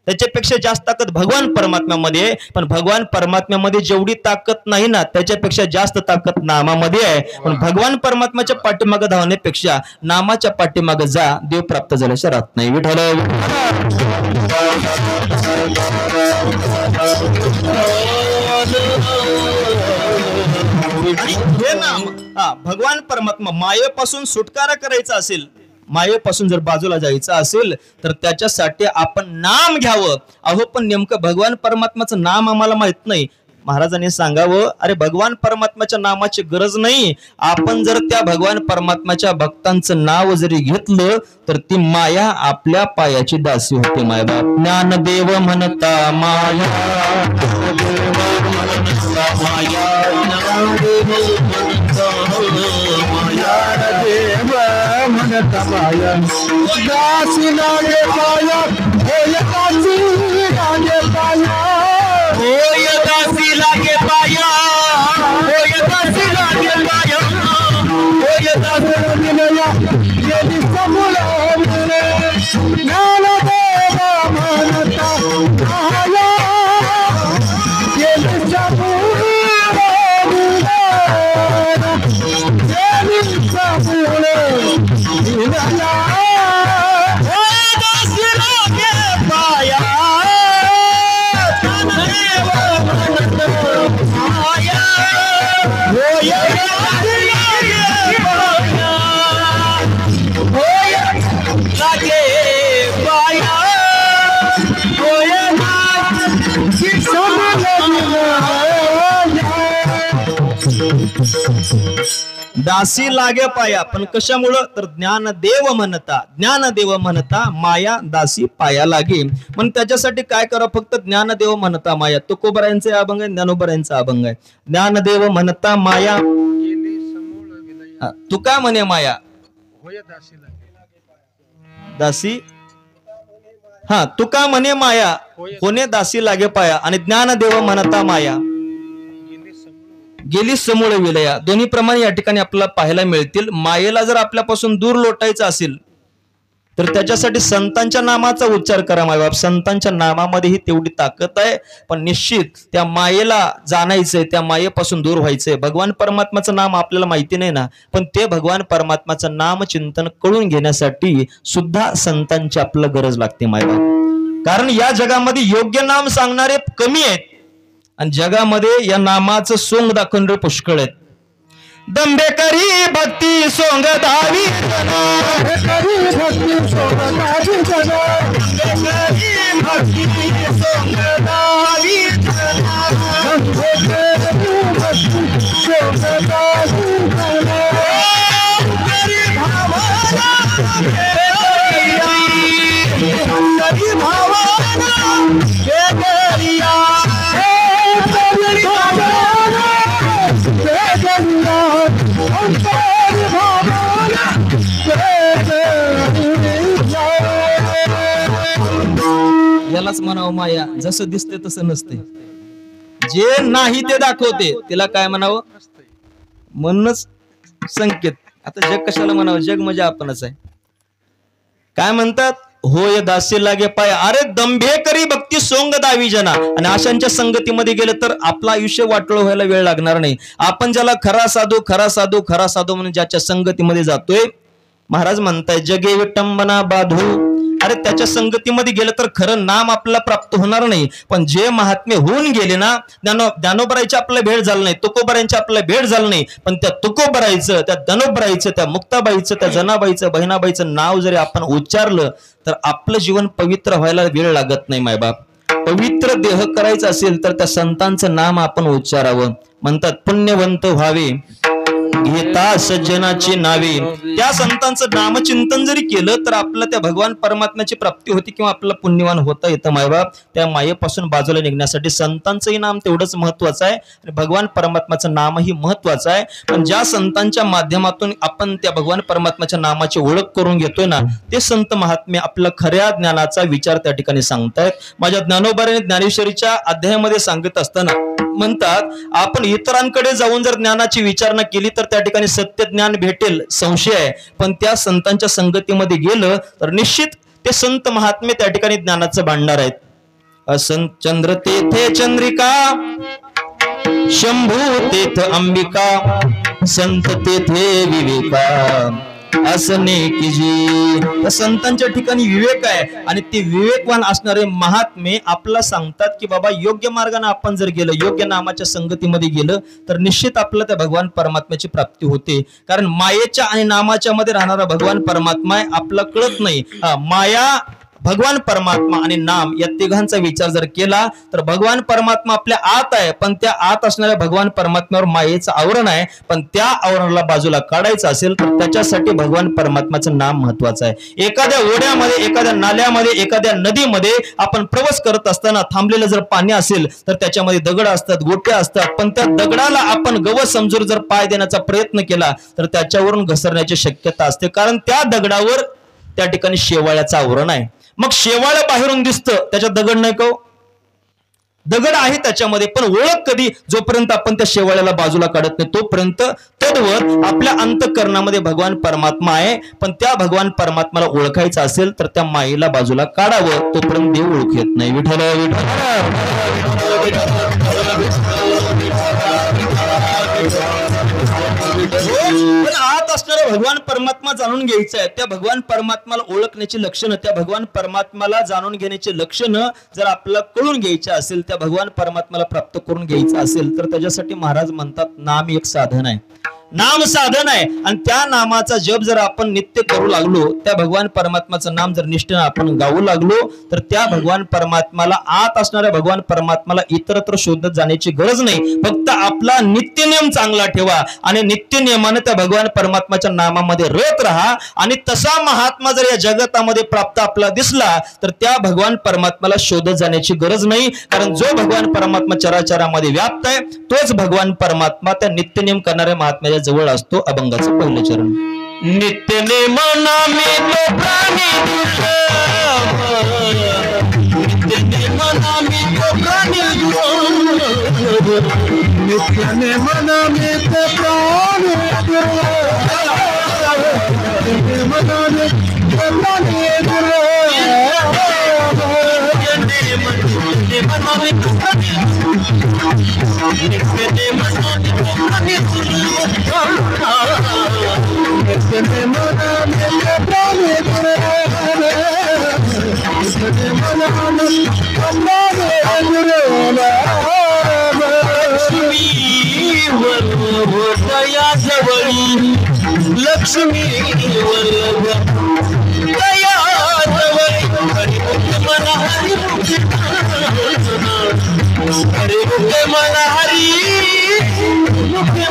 त्याच्यापेक्षा जास्त ताकद भगवान परमात्म्यामध्ये आहे, पण भगवान परमात्म्यामध्ये जेवढी ताकद नाही ना त्याच्यापेक्षा जास्त ताकद नामामध्ये आहे। पण भगवान परमात्म्याच्या पाठीमागे धावण्यापेक्षा नामाच्या पाठीमागे जा, देव प्राप्त झाल्याशिवाय राहत नाही। विठ्ठल हे नाम भगवान परमात्मा मायेपासून सुटकारा करायचा असेल, मायेपासून जर बाजूला जायचं असेल तर त्याच्यासाठी आपण नाम घ्यावं। अहो पण नेमकं भगवान परमात्माचं नाम आम्हाला माहित नाही। महाराजांनी सांगावं, अरे भगवान परमात्माच्या नामाची गरज नाही, आपण जर त्या भगवान परमात्माच्या भक्तांचं नाव जरी घेतलं तर ती माया आपल्या पायाची दासी होते। मायबाप ज्ञानदेव म्हणता माया, दासी लागे पाया, होय दासी लागे पाया, होय दासी लागे पाया, होय दासी लागे पाया, यदि समूल मिले ज्ञानदेव म्हणता माया, यदि समूल मिले, यदि समूल मिले, होय दासी लागे पाया, दासी लागे पाया, पण कशामुळं तर ज्ञानदेव म्हणता माया दासी पाया लागे। पण त्याच्यासाठी काय करा, फक्त ज्ञानदेव म्हणता माया, तुकोबरायांचे अभंग आहे, ज्ञानोबरायांचा अभंग आहे। ज्ञानदेव म्हणता माया, तुका म्हणे माया दासी, तुका म्हणे माया कोणे दासी लागे पाया, आणि ज्ञानदेव म्हणता माया गेली समूळ विलया। दोन्ही प्रमाणे या ठिकाणी आपल्याला पाहायला मिळतील। मायेला जर आपल्यापासून दूर लोटायचं असेल तर त्याच्यासाठी संतांच्या नामाचा उच्चार करा मायबाप। संतांच्या नामामध्ये ही तेवढी ताकद आहे, पण निश्चित त्या मायेला जाणायचंय, त्या मायेपासून दूर व्हायचंय। भगवान परमात्माचं नाम आपल्याला माहिती नाही ना, पण ते भगवान परमात्माचं नाम चिंतन कळून घेण्यासाठी सुद्धा संतांची आपल्याला गरज लागते मायबाप। कारण या जगामध्ये योग्य नाम सांगणारे कमी आहेत आणि जगामध्ये या नामाचं सोंग दाखवणारे पुष्कळ आहेत। दंभेकरी भक्ती सोंग दावी, भक्ती सोंग यालाच म्हणावं माया, जसं दिसते तसं नसते, जे नाही ते दाखवते तिला काय म्हणावं, म्हणूनच संकेत। आता जग कशाला म्हणावं, जग म्हणजे आपणच आहे। काय म्हणतात, होय दासी लागे पाय, अरे दंभेकरी भक्ती सोंग दावी जना। आणि अशांच्या संगतीमध्ये गेलं तर आपलं आयुष्य वाटोळ व्हायला वेळ लागणार नाही। आपण ज्याला खरा साधू म्हणून ज्याच्या संगतीमध्ये जातोय, महाराज म्हणताय जगे विटंबना बाधू अरे त्याच्या संगतीमध्ये गेलं तर खरं नाम आपल्याला प्राप्त होणार नाही. पण जे महात्मे होऊन गेले ना, ज्ञानोबरायची आपल्याला भेट झालं नाही, तुकोबरायांची आपल्याला भेट झालं नाही, पण त्या तुकोबरायचं, त्या ज्ञानोबरायचं, त्या मुक्ताबाईचं, त्या जनाबाईचं, बहिणाबाईचं नाव जरी आपण उच्चारलं तर आपलं जीवन पवित्र व्हायला वेळ लागत नाही. मायबाप, पवित्र देह करायचं असेल तर त्या संतांचं नाम आपण उच्चारावं. म्हणतात पुण्यवंत व्हावे घेता सज्जनाची नावे. त्या संतांचं नामचिंतन जरी केलं तर आपलं त्या भगवान परमात्म्याची प्राप्ती होती किंवा आपल्याला पुण्यवान होता येतं. मायबाप, त्या मायेपासून बाजूला निघण्यासाठी संतांचंही नाम तेवढंच महत्वाचं आहे आणि भगवान परमात्म्याचं नामही महत्वाचं आहे. पण ज्या संतांच्या माध्यमातून आपण त्या भगवान परमात्म्याच्या नामाची ओळख करून घेतोय ना, ते संत महात्मे आपल्या खऱ्या ज्ञानाचा विचार त्या ठिकाणी सांगतायत. माझ्या ज्ञानोबाने ज्ञानेश्वरीच्या अध्यायामध्ये सांगत असताना म्हणतात, आपण इतरांकडे जाऊन जर ज्ञानाची विचारणा केली तर त्या ठिकाणी सत्य ज्ञान भेटेल, संशय आहे. पण त्या संतांच्या संगतीमध्ये गेलं तर निश्चित ते संत महात्मे त्या ठिकाणी ज्ञानाचं भांडार आहेत. असंत चंद्र तेथे चंद्रिका, शंभू तेथ अंबिका, संत तेथे विवेका असने की जी. त्या संतांच्या ठिकाणी विवेक आहे आणि ते विवेकवान असणारे महात्मे आपल्याला सांगतात की बाबा योग्य मार्गाने आपण जर गेलं, योग्य नामाच्या संगतीमध्ये गेलं तर निश्चित आपल्याला त्या भगवान परमात्म्याची प्राप्ती होते. कारण मायेच्या आणि नामाच्या मध्ये राहणारा भगवान परमात्मा आहे आपल्याला कळत नाही. माया, भगवान परमात्मा आणि नाम या तिघांचा विचार जर केला तर भगवान परमात्मा आपल्या आत आहे, पण त्या आत असणाऱ्या भगवान परमात्म्यावर मायेचं आवरण आहे. पण त्या आवरणाला बाजूला काढायचं असेल तर त्याच्यासाठी भगवान परमात्म्याचं नाम महत्वाचं आहे. एखाद्या ओढ्यामध्ये, एखाद्या नाल्यामध्ये, एखाद्या नदीमध्ये आपण प्रवास करत असताना थांबलेलं जर पाणी असेल तर त्याच्यामध्ये दगड असतात, गोट्या असतात, पण त्या दगडाला आपण गवत समजून जर पाय देण्याचा प्रयत्न केला तर त्याच्यावरून घसरण्याची शक्यता असते. कारण त्या दगडावर त्या ठिकाणी शेवाळ्याचं आवरण आहे. मग शेवाळ बाहेरून दिसतं, त्याच्यात दगड नाही का? दगड आहे त्याच्यामध्ये, पण ओळख कधी? जोपर्यंत आपण त्या शेवाळ्याला बाजूला काढत नाही तोपर्यंत. तद्वत आपल्या अंतःकरणामध्ये भगवान परमात्मा आहे, पण त्या भगवान परमात्म्याला ओळखायचं असेल तर त्या मायेला बाजूला काढावं, तोपर्यंत देव ओळखू येत नाही. विठ्ठल पण आत असणारा भगवान परमात्मा जाणून घ्यायचा आहे. त्या भगवान परमात्म्याला ओळखण्याची लक्षणं, त्या भगवान परमात्म्याला जाणून घेण्याची लक्षणं जर आपल्याला कळून घ्यायची असेल, त्या भगवान परमात्म्याला प्राप्त करून घ्यायचं असेल तर त्याच्यासाठी महाराज म्हणतात नाम एक साधन आहे, नाम साधन आहे. आणि त्या नामाचा जप जर आपण नित्य करू लागलो, त्या भगवान परमात्म्याचं नाम जर निष्ठेने आपण गाऊ लागलो तर त्या भगवान परमात्म्याला, आत असणाऱ्या भगवान परमात्म्याला इतरत्र शोधत जाण्याची गरज नाही. फक्त आपला नित्यनियम चांगला ठेवा आणि नित्यनियमाने त्या भगवान परमात्म्याच्या नामामध्ये रत राहा. आणि तसा महात्मा जर या जगतामध्ये प्राप्त आपला दिसला तर त्या भगवान परमात्म्याला शोधत जाण्याची गरज नाही. कारण जो भगवान परमात्मा चराचरामध्ये व्याप्त आहे तोच भगवान परमात्मा त्या नित्यनियम करणाऱ्या महात्म्याच्या जवळ असतो. अभंगाचं पहिलं चरण. नित्यनेम नामे तो प्राणी नित्यनेम नामे तो प्राणी नित्यनेम नामे तो प्राणी दया जवळी लक्ष्मी दया जवळी मन हरी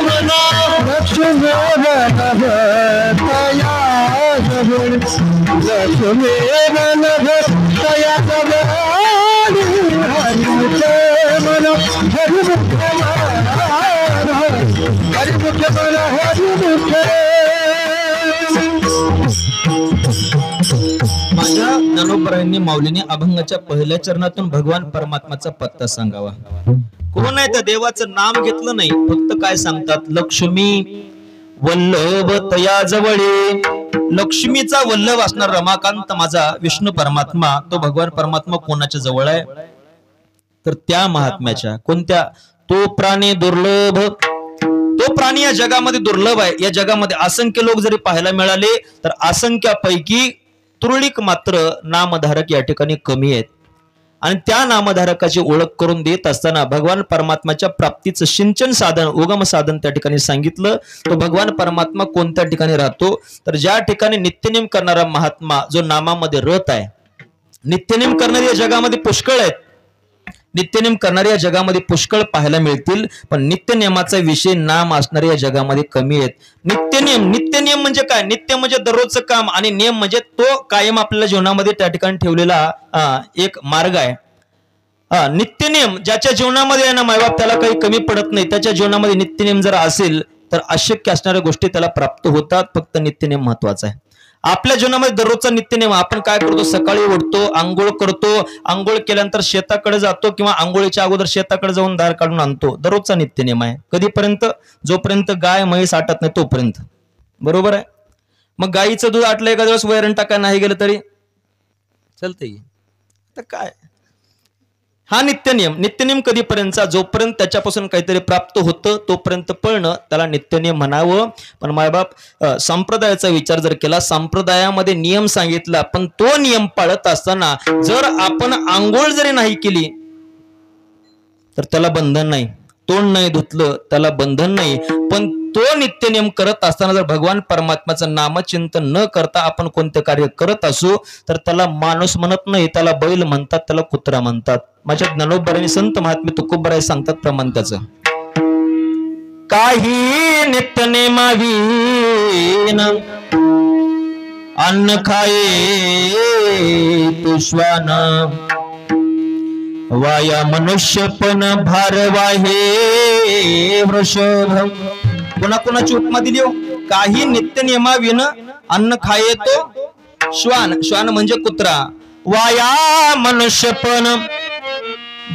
मन हरी मन लक्ष्मी दया जवळी लक्ष्मी दया जवळी मन माझ्या ज्ञानोबरायांनी माऊलीने अभंगाच्या पहिल्या चरणातून भगवान परमात्माचा पत्ता सांगावा. कोण आहे त्या देवाचं नाम घेतलं नाही, फक्त काय सांगतात, लक्ष्मी वल्लभ तया जवळे. लक्ष्मीचा वल्लभ असणार रमाकांत माझा विष्णू परमात्मा, तो भगवान परमात्मा कोणाच्या जवळ आहे तर त्या महात्म्याच्या. कोणत्या? तो प्राणी दुर्लभ, तो प्राणी या जगामध्ये दुर्लभ आहे. या जगामध्ये असंख्य लोक जरी पाहायला मिळाले तर असंख्यापैकी तुरळक मात्र नामधारक या ठिकाणी कमी आहेत आणि त्या नामधारकाची ओळख करून देत असताना भगवान परमात्माच्या प्राप्तीचं सिंचन साधन उगम साधन त्या ठिकाणी सांगितलं. तो भगवान परमात्मा कोणत्या ठिकाणी राहतो तर ज्या ठिकाणी नित्यनेम करणारा महात्मा जो नामामध्ये रत आहे. नित्यनेम करणारे या जगामध्ये पुष्कळ आहेत, नित्यनेम करणारे या जगामध्ये पुष्कळ पाहायला मिळतील, पण नित्यनेमाचा विषय नाम असणारे या जगामध्ये कमी आहेत. नित्यनेम म्हणजे काय? नित्य म्हणजे दररोजचं काम आणि नियम म्हणजे तो कायम आपल्याला जीवनामध्ये त्या ठिकाणी ठेवलेला एक मार्ग आहे. नित्यनेम ज्याच्या जीवनामध्ये आहे ना मायबाप त्याला काही कमी पडत नाही. त्याच्या जीवनामध्ये नित्यनेम जर असेल तर अशक्य असणाऱ्या गोष्टी त्याला प्राप्त होतात. फक्त नित्यनेम महत्वाचा आहे. आपल्या जीवनामध्ये दररोजचा नित्यनेम आपण काय करतो? सकाळी उठतो, आंघोळ करतो, आंघोळ केल्यानंतर शेताकडे जातो किंवा आंघोळीच्या अगोदर शेताकडे जाऊन दार काढून आणतो. दररोजचा नित्यनेम आहे. कधीपर्यंत? जोपर्यंत गाय म्हैस आटत नाही तोपर्यंत. बरोबर आहे. मग गाईचं दूध आटलं एका दिवस वैरण टाका नाही गेलं तरी चालतंय. तर काय हा नित्यनेम कधीपर्यंतचा? जोपर्यंत त्याच्यापासून काहीतरी प्राप्त होतं तोपर्यंत पळणं त्याला नित्यनेम म्हणावं. पण मायबाप संप्रदायाचा विचार जर केला, संप्रदायामध्ये नियम सांगितला, पण तो नियम पाळत असताना जर आपण आंघोळ जरी नाही केली तर त्याला बंधन नाही. तोंड नाही धुतलं त्याला बंधन नाही. पण तो नित्यनेम करत असताना जर भगवान परमात्म्याचं नामचिंतन न करता आपण कोणते कार्य करत असू तर त्याला माणूस म्हणत नाही, त्याला बैल म्हणतात, त्याला कुत्रा म्हणतात. माझ्या ज्ञानोबरांनी संत महात्मे तुकोबराय सांगतात प्रमाण त्याचं. काही नित्यनेमावीन अन्न खाये तो श्वान वाया मनुष्य पण भारवाहे वृषभ. कोणाकोणाची उपमा दिली हो? काही नित्यनेमाविन अन्न खाये तो श्वान. श्वान म्हणजे कुत्रा. वाया मनुष्य पण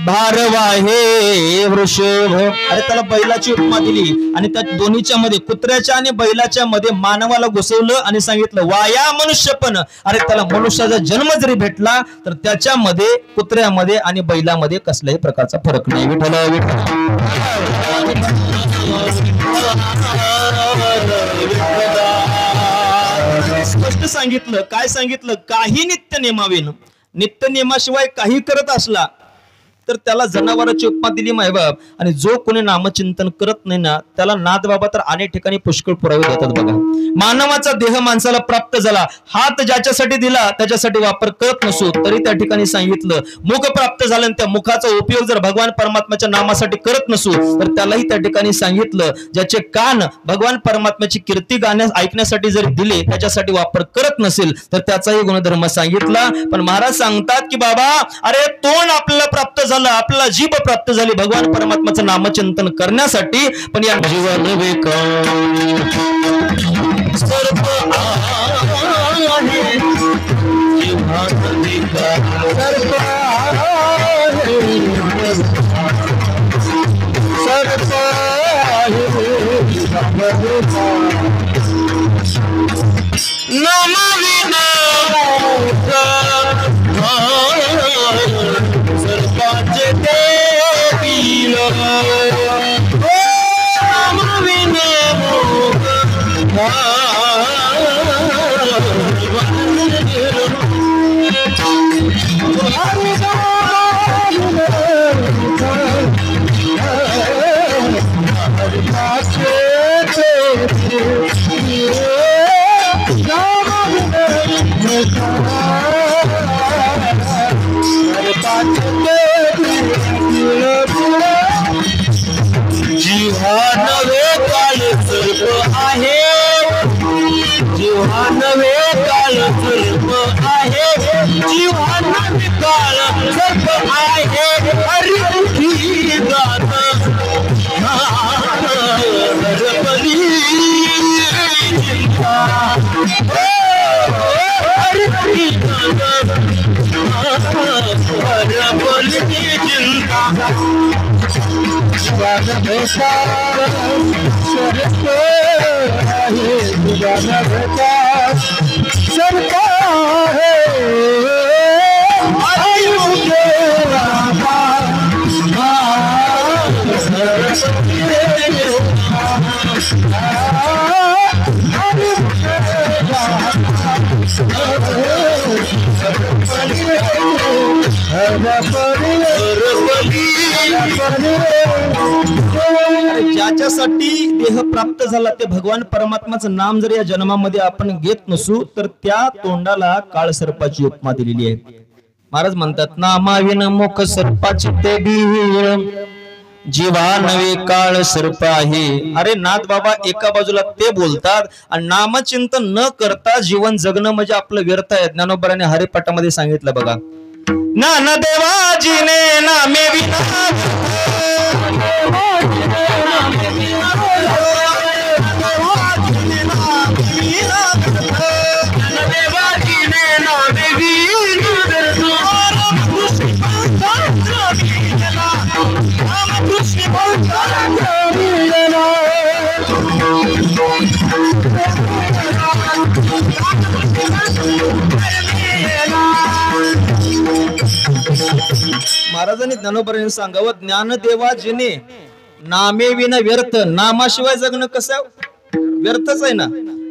भारवाहे वृषभ. अरे त्याला बैलाची उपमा दिली आणि त्या दोन्हीच्या मध्ये कुत्र्याच्या आणि बैलाच्या मध्ये मानवाला घुसवलं आणि सांगितलं वाया मनुष्य पण. अरे त्याला मनुष्याचा जन्म जरी भेटला तर त्याच्यामध्ये कुत्र्यामध्ये आणि बैलामध्ये कसल्याही प्रकारचा फरक नाही. विठ्ठल विठ्ठल. स्पष्ट सांगितलं. काय सांगितलं? काही नित्यनेमाविन. नित्यनेमाशिवाय काही करत असला तर त्याला जनावरांची उपमा दिली मायबाप. आणि जो कोणी नामचिंतन करत नाही ना त्याला नाथ बाबा तर अनेक ठिकाणी पुष्कळ पुरावे देतात बघा. मानवाचा देह माणसाला प्राप्त झाला, हात ज्याच्यासाठी दिला त्याच्यासाठी वापर करत नसू तरी त्या ठिकाणी सांगितलं मुख प्राप्त झालं आणि त्या मुखाचा उपयोग जर भगवान परमात्म्याच्या नामासाठी करत नसू तर त्यालाही त्या ठिकाणी सांगितलं ज्याचे कान भगवान परमात्म्याची कीर्ती गाण्यास ऐकण्यासाठी जर दिले त्याच्यासाठी वापर करत नसेल तर त्याचाही गुणधर्म सांगितला. पण महाराज सांगतात की बाबा अरे तोंड आपल्याला प्राप्त झालं, आपल्याला जीभ प्राप्त झाली भगवान परमात्म्याचं नामचिंतन करण्यासाठी. पण या जीवन सर्प सर्पाचे देवील जीवा नवे काळ सर्प आहे, जीवा नवे काळ सर्प आहे, जीवा नवे काळ सर्प आहे. हरिमुखी गात हरपली चिंता, हरिमुखी गात हरपली चिंता. सर्प है अरे ज्याच्यासाठी देह प्राप्त झाला ते भगवान परमात्माचं नाम जर या जन्मामध्ये आपण घेत नसू तर त्या तोंडाला काळ सर्पाची उपमा दिलेली आहे. महाराज म्हणतात नामाविन मुख सर्पाची ते बीळ जीवा नवे काळ सर्प आहे. अरे नाथ बाबा एका बाजूला ते बोलतात आणि नामचिंतन न करता जीवन जगणं म्हणजे आपलं व्यर्थ आहे. ज्ञानोबराने हरिपाठामध्ये सांगितलं बघा, ज्ञानदेवाजीने नामे विना महाराजांनी ज्ञानोबरांनी सांगावं, ज्ञानदेवाजीने नामे विना व्यर्थ. नामाशिवाय जगणं कसं व्यर्थच आहे ना.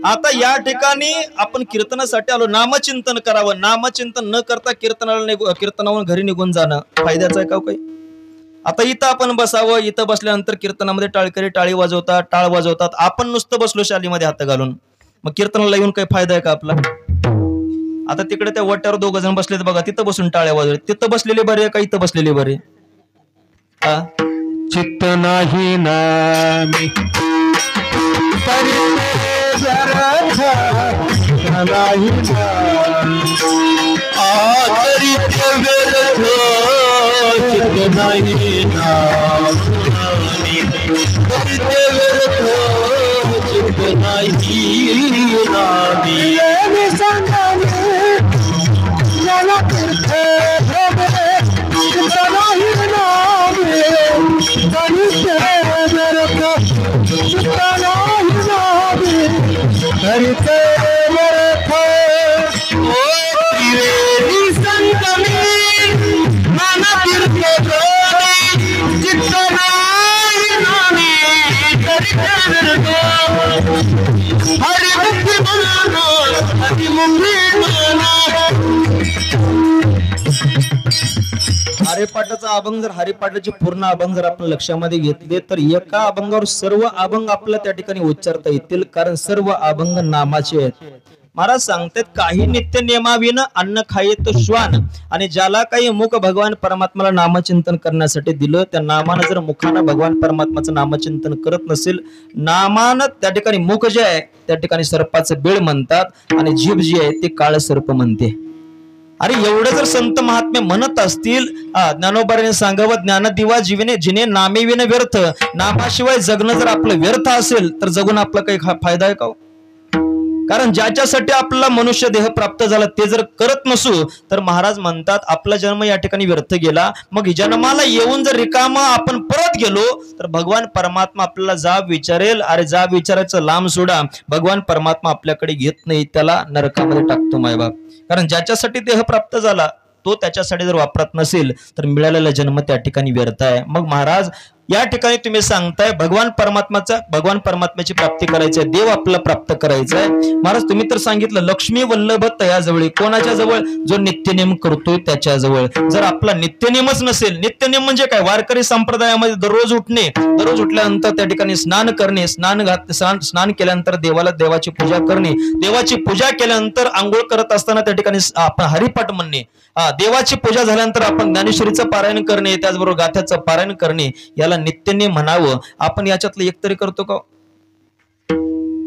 आता या ठिकाणी आपण कीर्तनासाठी आलो, नामचिंतन करावं. नामचिंतन न करता कीर्तनावरून घरी निघून जाणं फायद्याचं आहे का काही? आता इथं आपण बसावं, इथं बसल्यानंतर कीर्तनामध्ये टाळकरी टाळी वाजवतात, टाळ वाजवतात. आपण नुसतं बसलो शालीमध्ये हात घालून, मग कीर्तनाला येऊन काही फायदा आहे का आपला? आता तिकडे त्या वट्यावर 2 जण बसलेत बघा, तिथं बसून टाळ्या वाजवत. तिथं बसलेले बरे का इथं बसलेले बरे? चित्त नाही नामी नाही चित्त नाही हरिपाठाचा अभंग जर हरिपाठाचे पूर्ण अभंग जर आपण लक्षामध्ये घेतले तर एका अभंगावर सर्व अभंग आपल्याला त्या ठिकाणी उच्चारता येतील, कारण सर्व अभंग नामाचे आहेत. महाराज सांगतात काही नित्य नियमाविन अन्न खायेत श्वान. आणि ज्याला काही मुख भगवान परमात्माला नामचिंतन करण्यासाठी दिलं, त्या नामानं जर मुखानं भगवान परमात्माचं नामचिंतन करत नसेल, नामानं त्या ठिकाणी मुख जे आहे त्या ठिकाणी सर्पाचं बीळ म्हणतात आणि जीभ जी आहे ते काळ सर्प म्हणते. अरे एवढं जर संत महात्मे म्हणत असतील, ज्ञानोबाने सांगावं, ज्ञानदिवा जीवने जिने नामे विन व्यर्थ. नामाशिवाय जगणं जर आपलं व्यर्थ असेल तर जगून आपला काही फायदा आहे का? कारण ज्याच्यासाठी आपला मनुष्य देह प्राप्त झाला ते जर करत नसू तर महाराज म्हणतात आपला जन्म या ठिकाणी व्यर्थ गेला. मग जन्माला येऊन जर रिकामा आपण परत गेलो तर भगवान परमात्मा आपल्याला जाब विचारेल. अरे जाब विचारायचं लांब सोडा, भगवान परमात्मा आपल्याकडे घेत नाही, त्याला नरकामध्ये टाकतो मायबाप. कारण ज्याच्यासाठी देह प्राप्त झाला तो त्याच्यासाठी जर वापरत नसेल तर मिळालेला जन्म त्या ठिकाणी व्यर्थ आहे. मग महाराज या ठिकाणी तुम्ही सांगताय भगवान परमात्म्याची प्राप्ती करायची आहे, देव आपल्याला प्राप्त करायचा आहे. महाराज तुम्ही तर सांगितलं लक्ष्मी वल्लभ तयाजवळ. कोणाच्या जवळ? जो नित्यनेम करतोय त्याच्या जवळ. जर आपला नित्यनेमच नसेल, नित्यनेम म्हणजे काय? वारकरी संप्रदायामध्ये दररोज उठणे, दररोज उठल्यानंतर त्या ठिकाणी स्नान करणे, स्नान केल्यानंतर देवाची पूजा करणे, देवाची पूजा केल्यानंतर आंघोळ करत असताना त्या ठिकाणी आपण हरिपाठ म्हणणे, देवाची पूजा झाल्यानंतर आपण ज्ञानेश्वरीचं पारायण करणे, त्याचबरोबर गाथ्याचं पारायण करणे, याला नित्यनेम म्हणावं. आपण याच्यातलं एक तरी करतो का?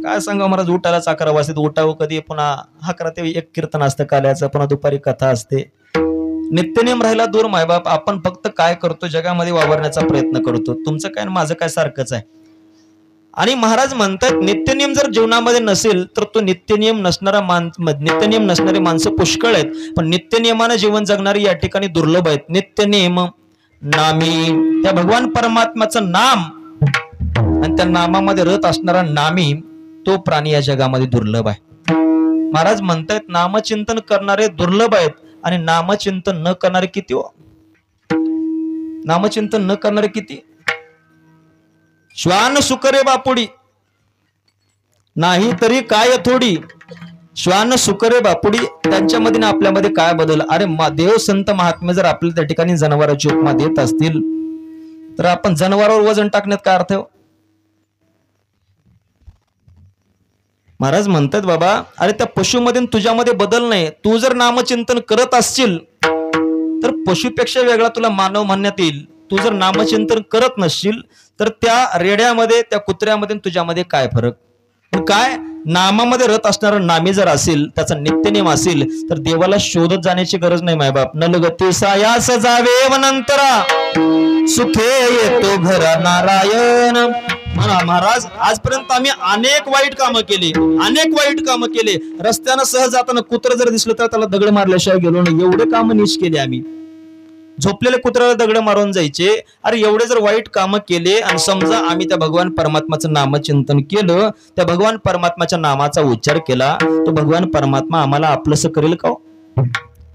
काय सांगा महाराज, उठायला 11 वाजता उठावं कधी, पुन्हा 11 ते 1 कीर्तन असतं काल्याचं, पुन्हा दुपारी कथा असते. नित्यनेम राहिला दूर मायबाप. आपण फक्त काय करतो, जगामध्ये वावरण्याचा प्रयत्न करतो. तुमचं काय माझं काय सारखंच आहे. आणि महाराज म्हणतात नित्यनेम जर जीवनामध्ये नसेल तर तो नित्यनेम नसणारे माणसं पुष्कळ आहेत, पण नित्यनियमानं जीवन जगणारी या ठिकाणी दुर्लभ आहेत. नित्यनेम नामी, त्या भगवान परमात्माचं नाम आणि त्या नामामध्ये रत असणारा नामी तो प्राणी या जगामध्ये दुर्लभ आहे. महाराज म्हणतात नामचिंतन करणारे दुर्लभ आहेत आणि नामचिंतन न करणारे किती हो? नामचिंतन न करणारे किती? श्वान सुकरे बापुडी नाही तरी काय थोडी, श्वान सुकरे बापुडी त्यांच्यामध्ये ना आपल्यामध्ये काय बदल? अरे देव संत महात्मे जर आपल्याला त्या ठिकाणी जनावरांची उपमा देत असतील तर आपण जनावरावर वजन टाकण्यात काय अर्थ आहे? महाराज म्हणतात बाबा, अरे त्या पशुमध्ये तुझ्यामध्ये बदल नाही. तू जर नामचिंतन करत असशील तर पशुपेक्षा वेगळा तुला मानव म्हणण्यात येईल. तू जर नामचिंतन करत नसशील तर त्या रेड्यामध्ये, त्या कुत्र्यामध्ये तुझ्यामध्ये काय फरक? काय नामामध्ये रत असणारा नामी जर असेल, त्याचा नित्यनेम असेल तर देवाला शोधत जाण्याची गरज नाही. मायबाप नलगती सायास जावे वनंतरा सुखे येतो घरा नारायण. महाराज आजपर्यंत आम्ही अनेक वाईट कामं केले. रस्त्यानं सहज जाताना कुत्र जर दिसलं तर त्याला दगड मारल्याशिवाय गेलो नाही. एवढे काम नीच केले आम्ही. झोपलेले कुत्र्याला दगड मारून जायचे. अरे एवढे जर वाईट कामं केले आणि समजा आम्ही त्या भगवान परमात्माचं नामचिंतन केलं, त्या भगवान परमात्माच्या नामाचा उच्चार केला, तो भगवान परमात्मा आम्हाला आपलंसं करेल का?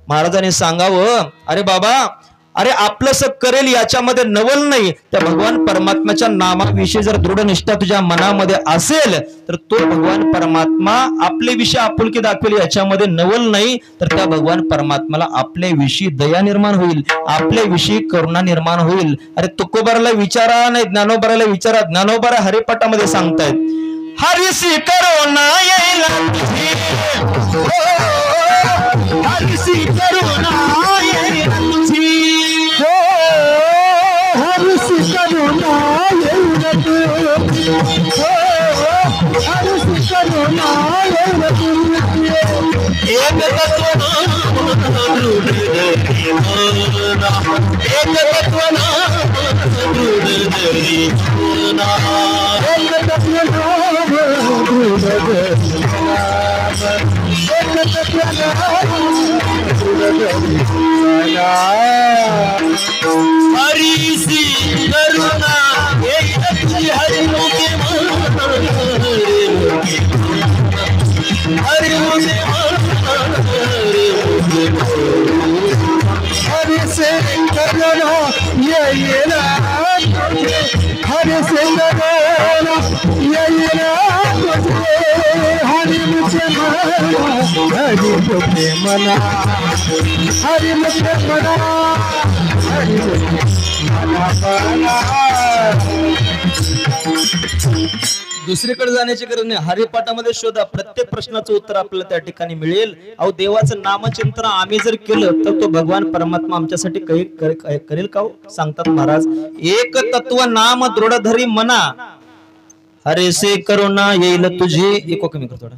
महाराजांनी सांगावं, अरे बाबा, अरे आपलंसं करेल याच्यामध्ये नवल नाही. त्या भगवान परमात्माच्या नामाविषयी जर दृढ निष्ठा तुझ्या मनामध्ये असेल तर तो भगवान परमात्मा आपले विषयी आपुलकी दाखवेल याच्यामध्ये नवल नाही. तर त्या भगवान परमात्माला आपल्याविषयी दया निर्माण होईल, आपल्याविषयी करुणा निर्माण होईल. अरे तुकोबाराला विचारा, नाही ज्ञानोबाराला विचारा. ज्ञानोबारा हरिपाठामध्ये सांगतायत, हरिसी करुणा येईल तुझी, हरिसी करुणा येईल तुझी, हरिसी करुणा येईल तुझी, हरिसी करुणा येईल तुझी. एक तत्व हरिसी करुणा हरि मुखे हरि से करुणा येईल, हरि से करुणा येईल, हरि मुखे मना, हरि मुखे मना, हरि मुखे मना. दुसरीकडे जाण्याची गरज नाही. हरिपाठामध्ये शोधा, प्रत्येक प्रश्नाचं उत्तर आपल्याला त्या ठिकाणी मिळेल. अहो देवाचं नामचिंतन आम्ही जर केलं तर तो भगवान परमात्मा आमच्यासाठी काही करेल का? सांगतात महाराज, एक तत्व नाम दृढधरी मना, हरिसी करुणा येईल तुझी. एक कमी करतो,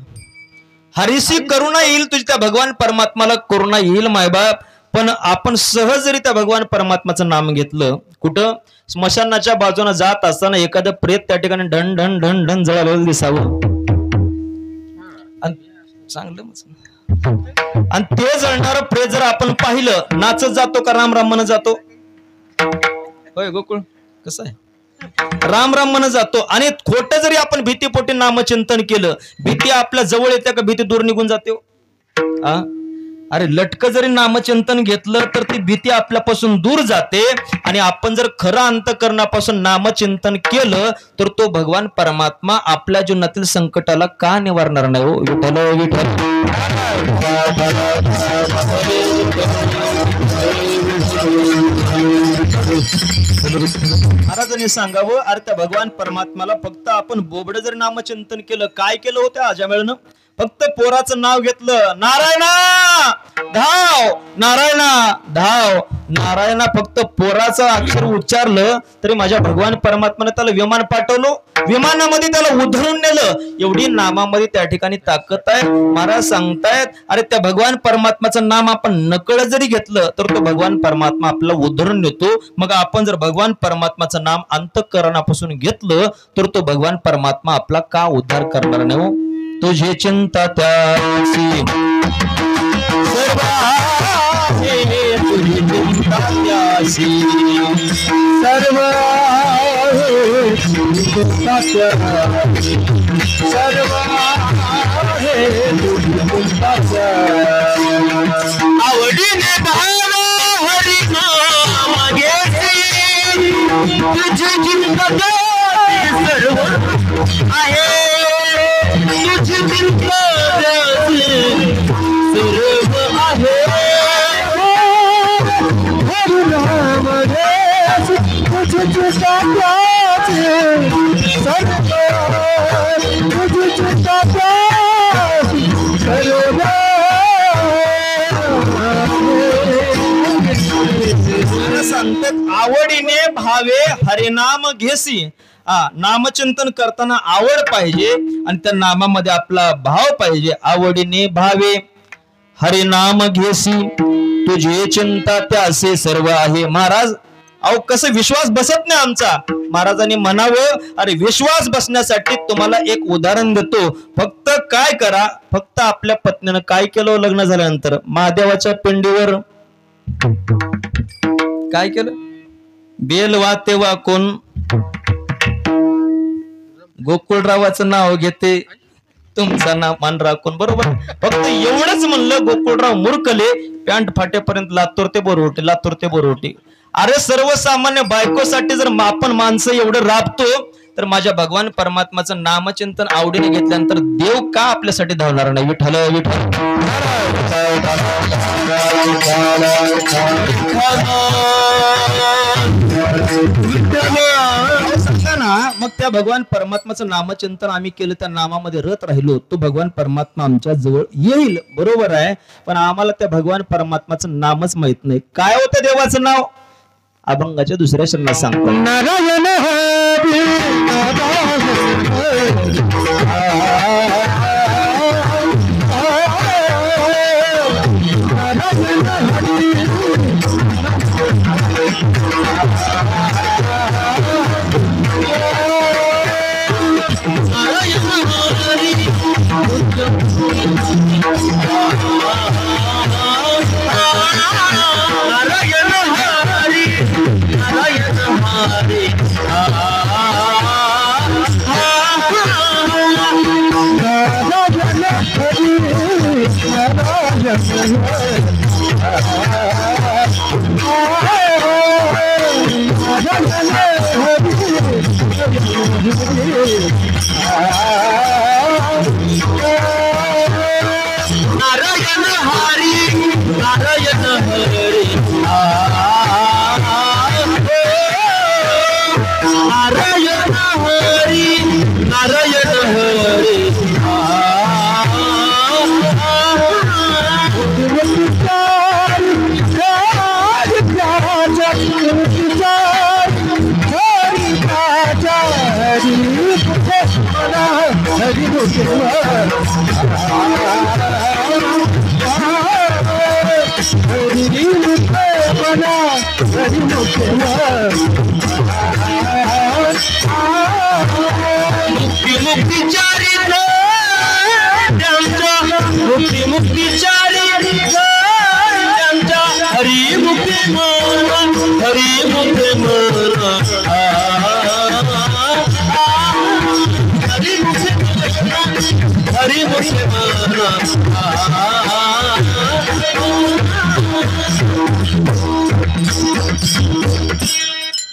हरिसी करुणा येईल तुझी. त्या भगवान परमात्माला करुणा येईल मायबाप. पण आपण सहज जरी त्या भगवान परमात्माचं नाम घेतलं, कुठं स्मशानाच्या बाजूने जात असताना एखादं प्रेत त्या ठिकाणी ढण ढण ढण ढण जळालेलं दिसावं, चांगलं, आणि ते जळणारं प्रेत जर आपण पाहिलं, नाचत जातो का राम राम म्हणत जातो? होय गोकुळ, कसं आहे? राम राम म्हणत जातो. आणि खोटं जरी आपण भीतीपोटी नामचिंतन केलं, भीती आपल्या जवळ येते का भीती दूर निघून जाते? अरे लटकं जरी नामचिंतन घेतलं तर ती भीती आपल्यापासून दूर जाते. आणि आपण जर खरं अंतःकरणापासून नामचिंतन केलं तर तो भगवान परमात्मा आपल्या जीवनातील संकटाला का निवारणार नाही? हो विठ्ठल विठ्ठल. महाराजांनी सांगावं, अरे त्या भगवान परमात्माला फक्त आपण बोबड जर नामचिंतन केलं, काय केलं होतं अजामेळनं? फक्त पोराचं नाव घेतलं, नारायणा धाव, नारायणा धाव, नारायणा. फक्त पोराचं अक्षर उच्चारलं तरी माझ्या भगवान परमात्माने त्याला विमान पाठवलं, विमानामध्ये त्याला उधळून नेलं. एवढी नामामध्ये त्या ठिकाणी ताकद आहे. महाराज सांगतायत, अरे त्या भगवान परमात्माचं नाम आपण नकळत जरी घेतलं तर तो भगवान परमात्मा आपल्याला उधळून नेतो. मग आपण जर भगवान परमात्माचं नाम अंतःकरणापासून घेतलं तर तो भगवान परमात्मा आपला का उद्धार करणार नाही? तुझी चिंता त्याची सर्व आहे, तुझी चिंता त्याची सर्व आहे, तुझी चिंता त्याची सर्व आहे, तुझी चिंता त्याची. आवडीने भाव हरी नाम घेसी, तुझी चिंता त्याची सर्व आहे, तुझी चिंता त्याची सांगतात आवडीने भावे हरिनाम घेसी. नामचिंतन करताना आवड पाहिजे आणि त्या नामामध्ये आपला भाव पाहिजे. आवडीने भावे हरिनाम घेसी तुझे चिंता त्यासे सर्व आहे. महाराज अहो कसं विश्वास बसत नाही आमचा. महाराजांनी म्हणावं अरे विश्वास बसण्यासाठी तुम्हाला एक उदाहरण देतो. फक्त काय करा, फक्त आपल्या पत्नीनं काय केलं लग्न झाल्यानंतर महादेवाच्या पिंडीवर काय केलं, बेल वाते वाकून गोकुळरावाचं नाव घेते तुमचं नाव मान राखून. बरोबर फक्त एवढंच म्हणलं गोकुळराव मुरकले. पॅन्ट फाट्यापर्यंत लातूर ते बोरवटी, लातूर ते बोरवटी. अरे सर्वसामान्य बायकोसाठी जर आपण माणसं एवढं राबतो तर माझ्या भगवान परमात्माचं नामचिंतन आवडीने घेतल्यानंतर देव का आपल्यासाठी धावणार नाही. विठ्ठल विठ्ठल मग त्या भगवान परमात्माचं नामचिंतन आम्ही केलं, त्या नामामध्ये रत राहिलो, तो भगवान परमात्मा आमच्या जवळ येईल. बरोबर आहे, पण आम्हाला त्या भगवान परमात्माचं नामच माहित नाही. काय होतं देवाचं नाव अभंगाच्या दुसऱ्या शरणात सांगतो. नारायण हरी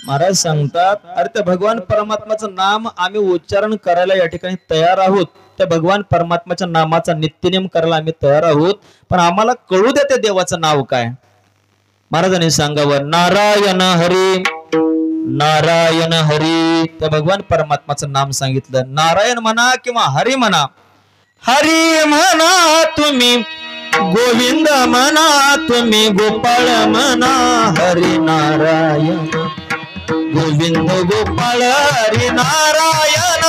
महाराज सांगतात अरे त्या भगवान परमात्माचं नाम आम्ही उच्चारण करायला या ठिकाणी तयार आहोत. त्या भगवान परमात्माच्या नामाचा नित्यनेम करायला आम्ही तयार आहोत, पण आम्हाला कळू द्या त्या देवाचं नाव काय. महाराजांनी सांगावं नारायण हरी नारायण हरी. त्या भगवान परमात्माचं नाम सांगितलं. नारायण म्हणा किंवा हरी म्हणा. हरी म्हणा तुम्ही, गोविंद म्हणा तुम्ही, गोपाळ म्हणा. हरी नारायण गोविंद गोपाळ हरी नारायण,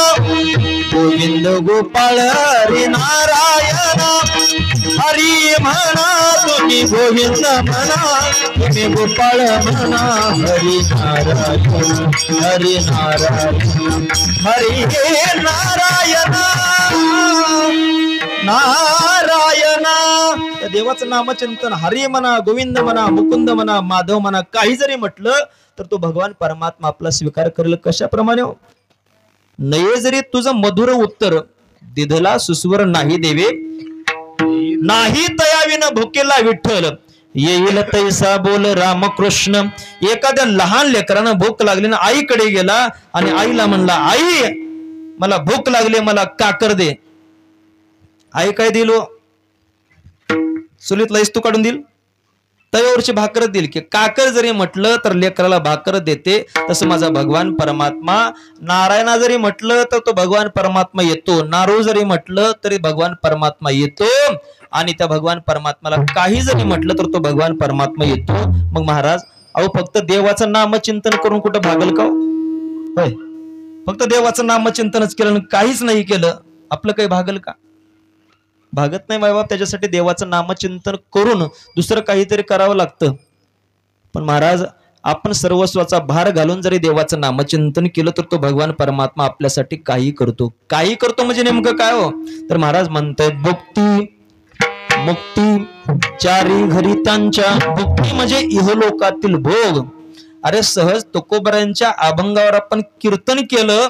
गोविंद गोपाळ हरी नारायण. हरी म्हणा तुम्ही, गोविंद म्हणा तुम्ही, गोपाळ म्हणा. हरी नारायण हरी नारायण हरी नारायण नारायण. त्या देवाचं नामचिंतन हरी म्हणा, गोविंद म्हणा, मुकुंद म्हणा, माधव म्हणा, काही जरी म्हटलं तर तो भगवान परमात्मा आपला स्वीकार करेल. कशाप्रमाणे नये जरी तुझं मधुर उत्तर दिधला सुस्वर नाही देवे, नाही तयाविन भुकेला विठ्ठल. येईल तैसा बोल रामकृष्ण. एखाद्या लहान लेकरानं भूक लागली ना आईकडे गेला आणि आईला म्हणला आई मला भूक लागली, मला काकर दे. आई काय दिलो चुलीतला इस्तू काढून दिल. तव्यावरची भाकर देईल की काकर जरी म्हटलं तर लेकराला भाकर देते, तसं माझा भगवान परमात्मा. नारायणा जरी म्हटलं तर तो भगवान परमात्मा येतो, नारू जरी म्हटलं तरी भगवान परमात्मा येतो, आणि त्या भगवान परमात्माला काही जरी म्हटलं तर तो भगवान परमात्मा येतो. मग महाराज अहो फक्त देवाचं नामचिंतन करून कुठं भागल का होय? फक्त देवाचं नामचिंतनच केलं, काहीच नाही केलं, आपलं काही भागल का? भागत नाही मायबाप. त्याच्यासाठी देवाचं नामचिंतन करून दुसरं काहीतरी करावं लागतं. पण महाराज आपण सर्वस्वाचा भार घालून जरी देवाचं नामचिंतन केलं तर तो भगवान परमात्मा आपल्यासाठी काही करतो. काही करतो म्हणजे नेमकं काय हो? तर महाराज म्हणतायत भुक्ती मुक्ती चारी घरी त्यांच्या. भुक्ती म्हणजे इहलोकातील भोग. अरे सहज तुकोबरांच्या अभंगावर आपण कीर्तन केलं,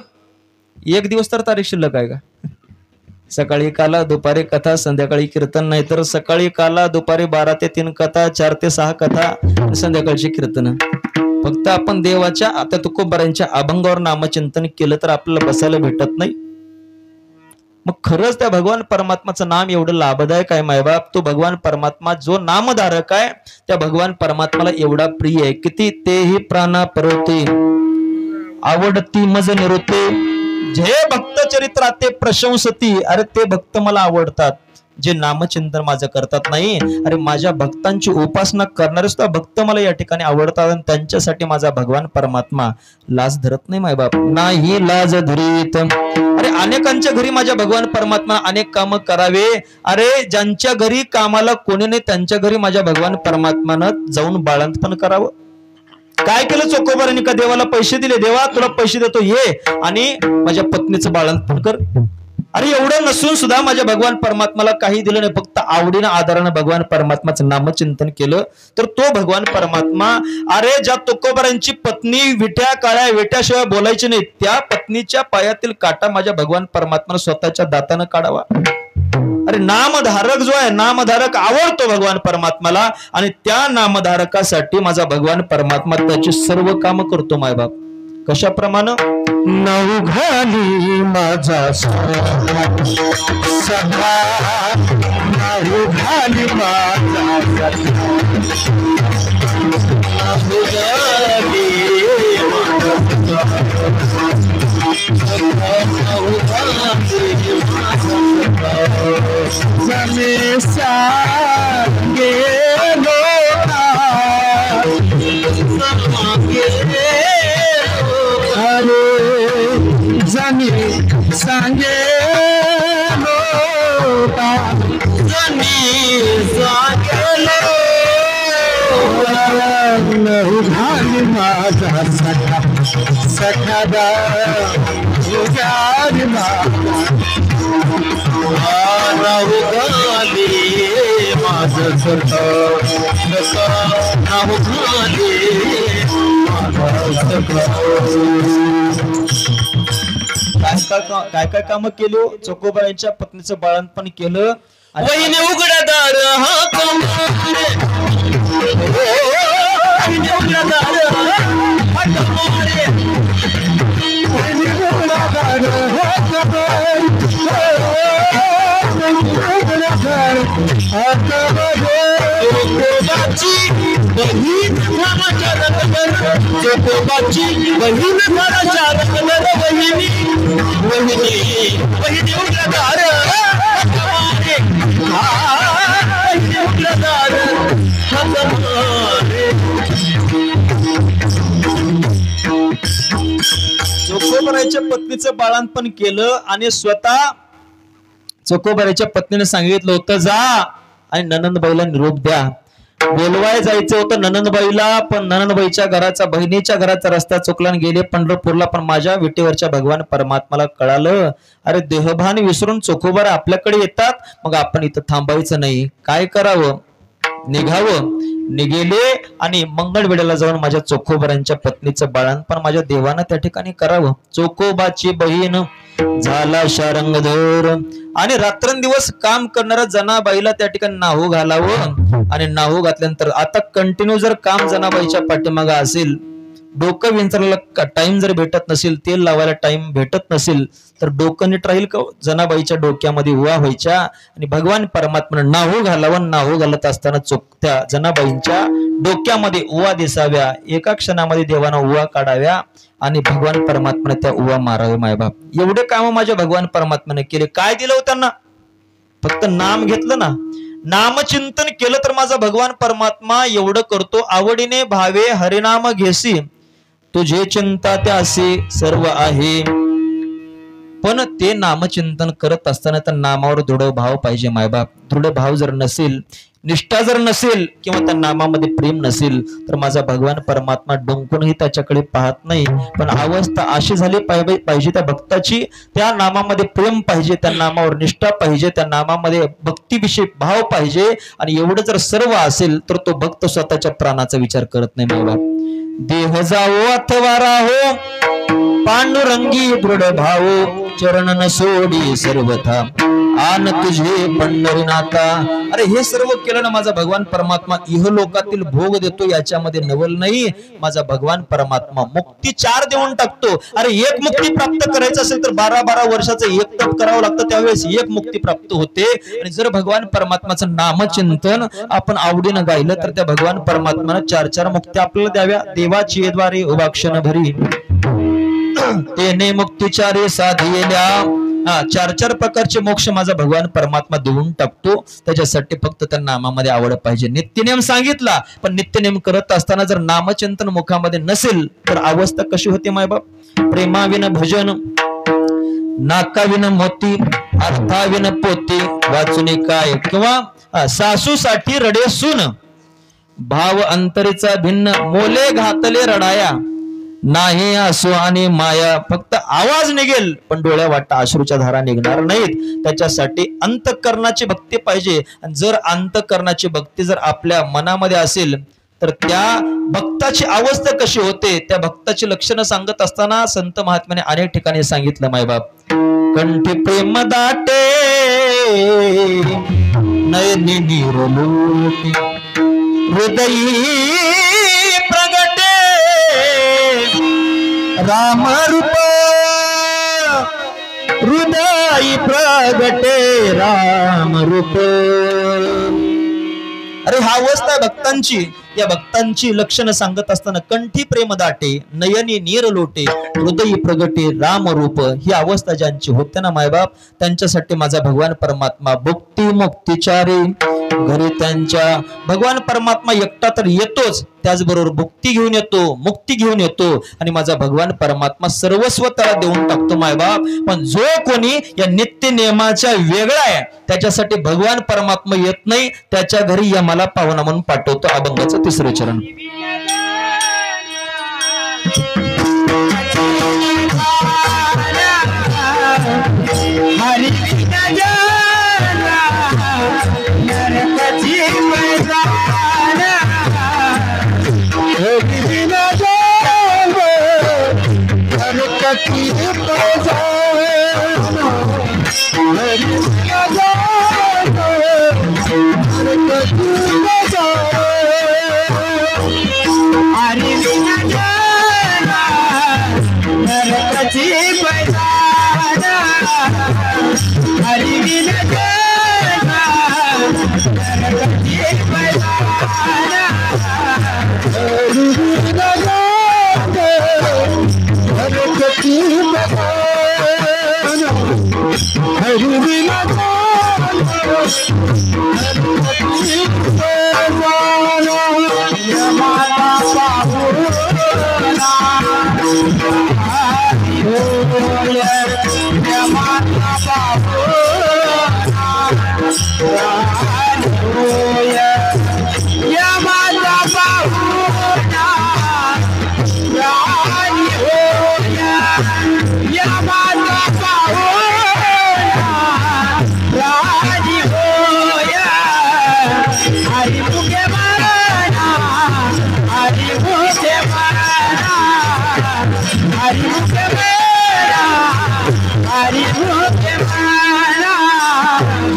एक दिवस तर तारीख शिल्लक आहे का? सकाळी काला दुपारी कथा संध्याकाळी कीर्तन, नाही तर सकाळी काला दुपारी 12 ते 3 कथा, 4 ते 6 कथा, संध्याकाळची कीर्तन. फक्त आपण देवाच्या आता तुकोबरांच्या अभंगावर नामचिंतन केलं तर आपल्याला बसायला भेटत नाही. मग खरंच त्या भगवान परमात्माचं नाम एवढं लाभदायक आहे मायबाप. तो भगवान परमात्मा जो नामधारक आहे त्या भगवान परमात्माला एवढा प्रिय आहे किती तेही प्राणा परवते आवडती मज निरोते जे भक्त चरित्रा ते प्रशंसती. अरे ते भक्त मला आवडतात जे नामचिंतन माझं करतात. नाही अरे माझ्या भक्तांची उपासना करणारे सुद्धा भक्त मला या ठिकाणी आवडतात, आणि त्यांच्यासाठी माझा भगवान परमात्मा लाज धरत नाही मायबाप. नाही लाज धरीत. अरे अनेकांच्या घरी माझ्या भगवान परमात्मा अनेक काम करावे. अरे ज्यांच्या घरी कामाला कोणी नाही त्यांच्या घरी माझ्या भगवान परमात्मानं जाऊन बाळंतपण करावं. काय केलं चोकोबारांनी? का देवाला पैसे दिले, देवा तुला पैसे देतो ये आणि माझ्या पत्नीचं बाळंतपण कर. अरे एवढं नसून सुद्धा माझ्या भगवान परमात्माला काही दिलं नाही, फक्त आवडीनं आदरानं भगवान परमात्माचं नामचिंतन केलं तर तो भगवान परमात्मा. अरे ज्या तुकोबारांची पत्नी विट्या काळ्या विट्याशिवाय बोलायची नाही, त्या पत्नीच्या पायातील काटा माझ्या भगवान परमात्मानं स्वतःच्या दातानं काढावा. अरे नामधारक जो आहे, नामधारक आवडतो भगवान परमात्माला, आणि त्या नामधारकासाठी माझा भगवान परमात्मा त्याची सर्व कामं करतो मायबाप. कशाप्रमाणे? नऊ घाली माझा सखा, नऊ घाली माझा जमे सांगे जनी सांगे लोका, जनी सांगे नऊ घाली माझा सखा, सखादा उजारी माझा नऊ घाली माझा सखा, नऊ घाली माझा सखा. काय काय काम केलो? चोकोबाईंच्या पत्नीचं बाळंतपण केलं. वहिनी उघडदार हा कमारे, वहिनी उघडदार हा कमारे, वहिनी उघडदार हा कमारे, चोकोबाची बहीण घराच्या रंगवर, चोकोबाची बहीण घराच्या रंगवर, वहिनी वहिनी वहिनी उघडदार हा कमारे, वहिनी उघडदार हा कमारे. चोकोबाईच्या पत्नीचं बाळंतपण केलं, आणि स्वतः चोकोबाईच्या पत्नीने सांगितलं होतं जा आणि ननंदबाईला निरोप द्या. बोलवाय जायचं होतं ननंदबाईला, पण ननंदबाईच्या घराचा बहिणीच्या घराचा रस्ता चुकला आणि गेले पंढरपूरला. पण माझ्या विटेवरच्या भगवान परमात्माला कळालं अरे देहभान विसरून चोखोबारा आपल्याकडे येतात, मग आपण इथं थांबायचं नाही. काय करावं? निघावं. निघेले आणि मंगळवेढ्याला जाऊन माझ्या चोखोबारांच्या पत्नीचं बाळंतपण माझ्या देवानं त्या ठिकाणी करावं. चोखोबाची बहीण झाला शारंगधर, आणि रात्रंदिवस काम करणाऱ्या जनाबाईला त्या ठिकाणी नाहू घालावं. आणि नाहू घातल्यानंतर आता कंटिन्यू जर काम जनाबाईच्या पाठीमागा असेल डोकं विंचरायला टाइम जर भेटत नसेल, तेल लावायला टाइम भेटत नसेल, तर डोकं नीट राहील का? जनाबाईच्या डोक्यामध्ये उवा व्हायच्या आणि भगवान परमात्म्यानं नाहू घालावं, नाहू घालत असताना त्या जनाबाईंच्या डोक्यामध्ये उवा दिसाव्या. एका क्षणामध्ये देवानं उवा काढाव्या आणि भगवान परमात्म्याने त्या उवा मारावे. मायबाप एवढे काम माझ्या भगवान परमात्म्याने केले. काय दिलं हो त्यांना? फक्त नाम घेतलं ना, नामचिंतन केलं तर माझा भगवान परमात्मा एवढं करतो. आवडीने भावे हरिनाम घेसी, तुझे चिंता त्यासी सर्व आहे. पण ते नामचिंतन करत असताना त्या नामावर दृढ भाव पाहिजे. मायबाप दृढ भाव जर नसेल, निष्ठा जर नसेल किंवा त्या नामामध्ये प्रेम नसेल, तर माझा भगवान परमात्मा डोंकूनही त्याच्याकडे पाहत नाही. पण अवस्था अशी झाली पाहिजे त्या भक्ताची, त्या नामामध्ये प्रेम पाहिजे, त्या नामावर निष्ठा पाहिजे, त्या नामामध्ये भक्तीविषयी भाव पाहिजे. आणि एवढं जर सर्व असेल तर तो भक्त स्वतःच्या प्राणाचा विचार करत नाही. मायबाप देह जाओ अथवा राहो, पांडुरंगी दृढ भावो, चरण न सोडी सर्वथा, आन तुझे पंढरीनाथा. अरे हे सर्व केलं ना माझा भगवान परमात्मा इहलोकातील भोग देतो, याच्यामध्ये नवल नाही. माझा भगवान परमात्मा मुक्ती 4 देऊन टाकतो. अरे एक मुक्ती प्राप्त करायचं असेल तर 12-12 वर्षाचं एक तप करावं लागतं, त्यावेळेस एक मुक्ती प्राप्त होते. आणि जर भगवान परमात्माचं नामचिंतन आपण आवडीनं गायलं तर त्या भगवान परमात्म्यानं 4-4 मुक्ती आपल्याला द्याव्या. देवाची द्वारे उभाक्षण भरी तेने मुक्तीचारे साधियल्या. 4-4 प्रकारचे मोक्ष माझा भगवान परमात्मा देऊन टाकतो. त्याच्यासाठी फक्त त्या नामामध्ये आवड पाहिजे. नित्यनेम सांगितला, पण नित्यनेम करत असताना जर नामचिंतन मुखामध्ये नसेल तर अवस्था कशी होते मायबाप? प्रेमाविन भजन, नाकाविन मोती, अर्थाविन पोती, वाचुनी काय, किंवा सासूसाठी रडे सून, भाव अंतरीचा भिन्न, मोले घातले रडाया, नाही असो आणि माया. फक्त आवाज निघेल पण डोळ्या वाटता अश्रूच्या धारा निघणार नाहीत. त्याच्यासाठी अंतःकरणाची भक्ती पाहिजे. आणि जर अंतःकरणाची भक्ती जर आपल्या मनामध्ये असेल तर त्या भक्ताची अवस्था कशी होते, त्या भक्ताची लक्षणं सांगत असताना संत महात्म्याने अनेक ठिकाणी सांगितलं. मायबाप कंठी प्रेम दाटे, नयनी निरलोटी, हृदयी प्रगटे राम रूप, हृदय प्रगटे राम रूप. अरे हा अवस्था आहे भक्तांची. या भक्तांची लक्षणं सांगत असताना कंठी प्रेम दाटे, नयनी नीर लोटे, हृदयी प्रगटे राम रूप. ही अवस्था ज्यांची होते ना मायबाप, त्यांच्यासाठी माझा भगवान परमात्मा भुक्ती मुक्तीचारी घरी त्यांच्या. भगवान परमात्मा एकटा तर येतोच, त्याचबरोबर भुक्ती घेऊन येतो, मुक्ती घेऊन येतो. आणि माझा भगवान परमात्मा सर्वस्व त्याला देऊन टाकतो मायबाप. पण जो कोणी या नित्य नियमाच्या वेगळा आहे, त्याच्यासाठी भगवान परमात्मा येत नाही, त्याच्या घरी यमाला पावना म्हणून पाठवतो. अभंगाचं 3रं चरण.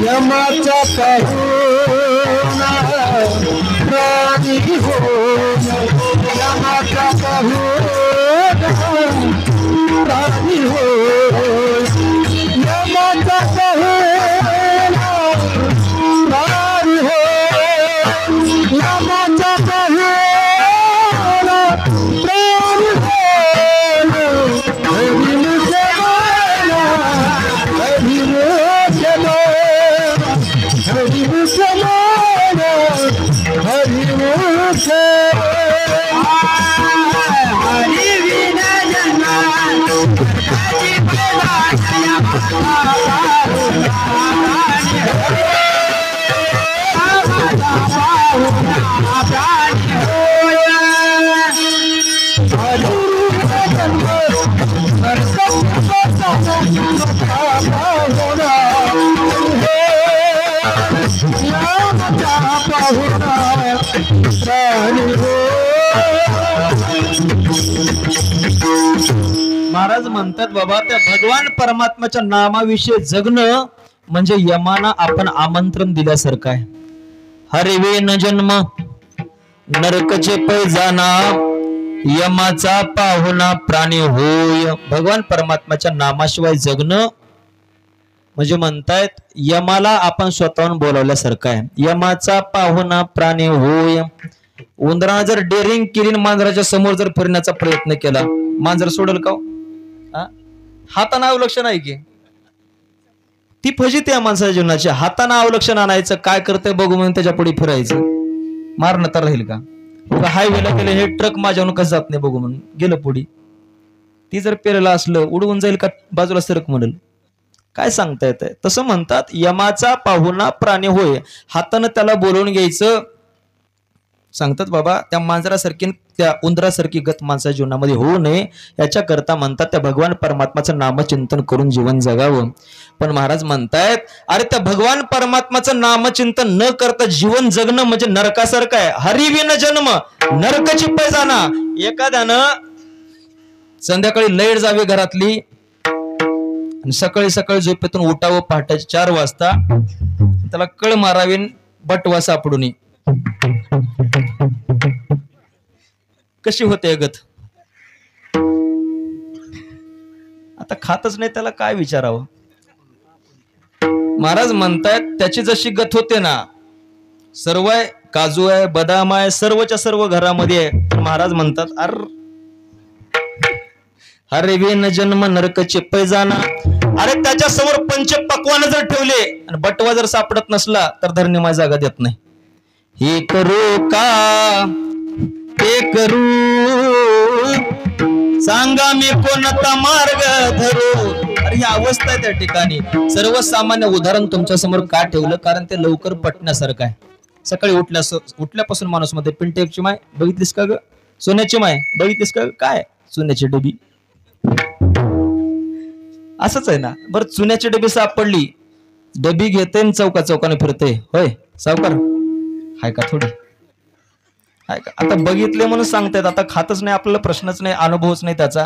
यमाचा पाहुणा प्राणी हो, यमाचा पाहुणा प्राणी हो यमाचा कहेला प्राणी हो यमाचा कहेला प्राणी हो हरी मुझे माना हरी मुझे माना हरी मुझे माना हरी मुझे हरी विना जना हरी बेला महाराज म्हणतात बाबा त्या भगवान परमात्म्याच्या नामाविषयी जगणं म्हणजे यमाना आपण आमंत्रण दिल्यासारखं आहे. हरिवे न जन्म नरकचे पै जाना यमाचा पाहुणा प्राणी होय. भगवान परमात्म्याच्या नामाशिवाय जगणं म्हणजे म्हणतायत यमाला आपण स्वतःहून बोलावल्यासारखं आहे. यमाचा पाहुणा प्राणी होय. उंदरानं जर डेअरिंग केली मांजराच्या समोर जर फिरण्याचा प्रयत्न केला, मांजर सोडल का? हातानं अवलक्षण आहे की ती फजिती आहे माणसाच्या जीवनाची. हातानं अवलक्षण आणायचं, काय करतंय बघू म्हणून त्याच्या पुढे फिरायचं, मारणं तर राहील का? हायवेला गेले हे ट्रक माझ्यावरून कसं जात नाही बघू म्हणून गेलं पुढे. ती जर पेरलं असलं उडवून जाईल का बाजूला सरक म्हणेल? काय सांगता येत आहे? तसं म्हणतात यमाचा पाहुणा प्राणी होय. हातानं त्याला बोलवून घ्यायचं. सांगतात बाबा त्या मांजरासारखी त्या उंदरासारखी गत माणसाच्या जीवनामध्ये होऊ नये याच्याकरता म्हणतात त्या भगवान परमात्माचं नामचिंतन करून जीवन जगावं. पण महाराज म्हणतायत अरे त्या भगवान परमात्माचं नामचिंतन न करता जीवन जगणं म्हणजे नरकासारखं आहे. हरिविन जन्म नरकाची पै जाना. एखाद्यानं संध्याकाळी लाईट जावी घरातली आणि सकाळी सकाळी झोपेतून उठावं पहाटे 4 वाजता, त्याला कळ मारावी बटवा सापडून कशी होते गत? आता खातच नाही त्याला काय विचारावं? महाराज म्हणतायत त्याची जशी गत होते ना, सर्व आहे, काजू आहे, बदाम आहे, सर्वच्या सर्व घरामध्ये आहे. महाराज म्हणतात अरे वेन जन्म नरकचे पै जाना. अरे त्याच्या समोर पंच पक्वान जर ठेवले आणि बटवा जर सापडत नसला तर धरणीमाय जागा देत नाही. हे करू का ते करू सांगा मी कोणता मार्ग धरू. अरे ही अवस्था आहे त्या ठिकाणी. सर्वसामान्य उदाहरण तुमच्या समोर का ठेवलं? कारण ते लवकर पटण्यासारखं आहे. सकाळी उठल्यापासून माणूस मध्ये पिंटेची माय बघितलीस का ग? सोन्याची माय बघितलीस का? काय सोन्याची डबी? असंच आहे ना. बरं चुन्याची डबी सापडली, डबी घेते चौका चौकाने फिरते. होय सावकार हाय का? थोडी हाय का? आता बघितले म्हणून सांगतायत. आता खातच नाही, आपल्याला प्रश्नच नाही, अनुभवच नाही त्याचा.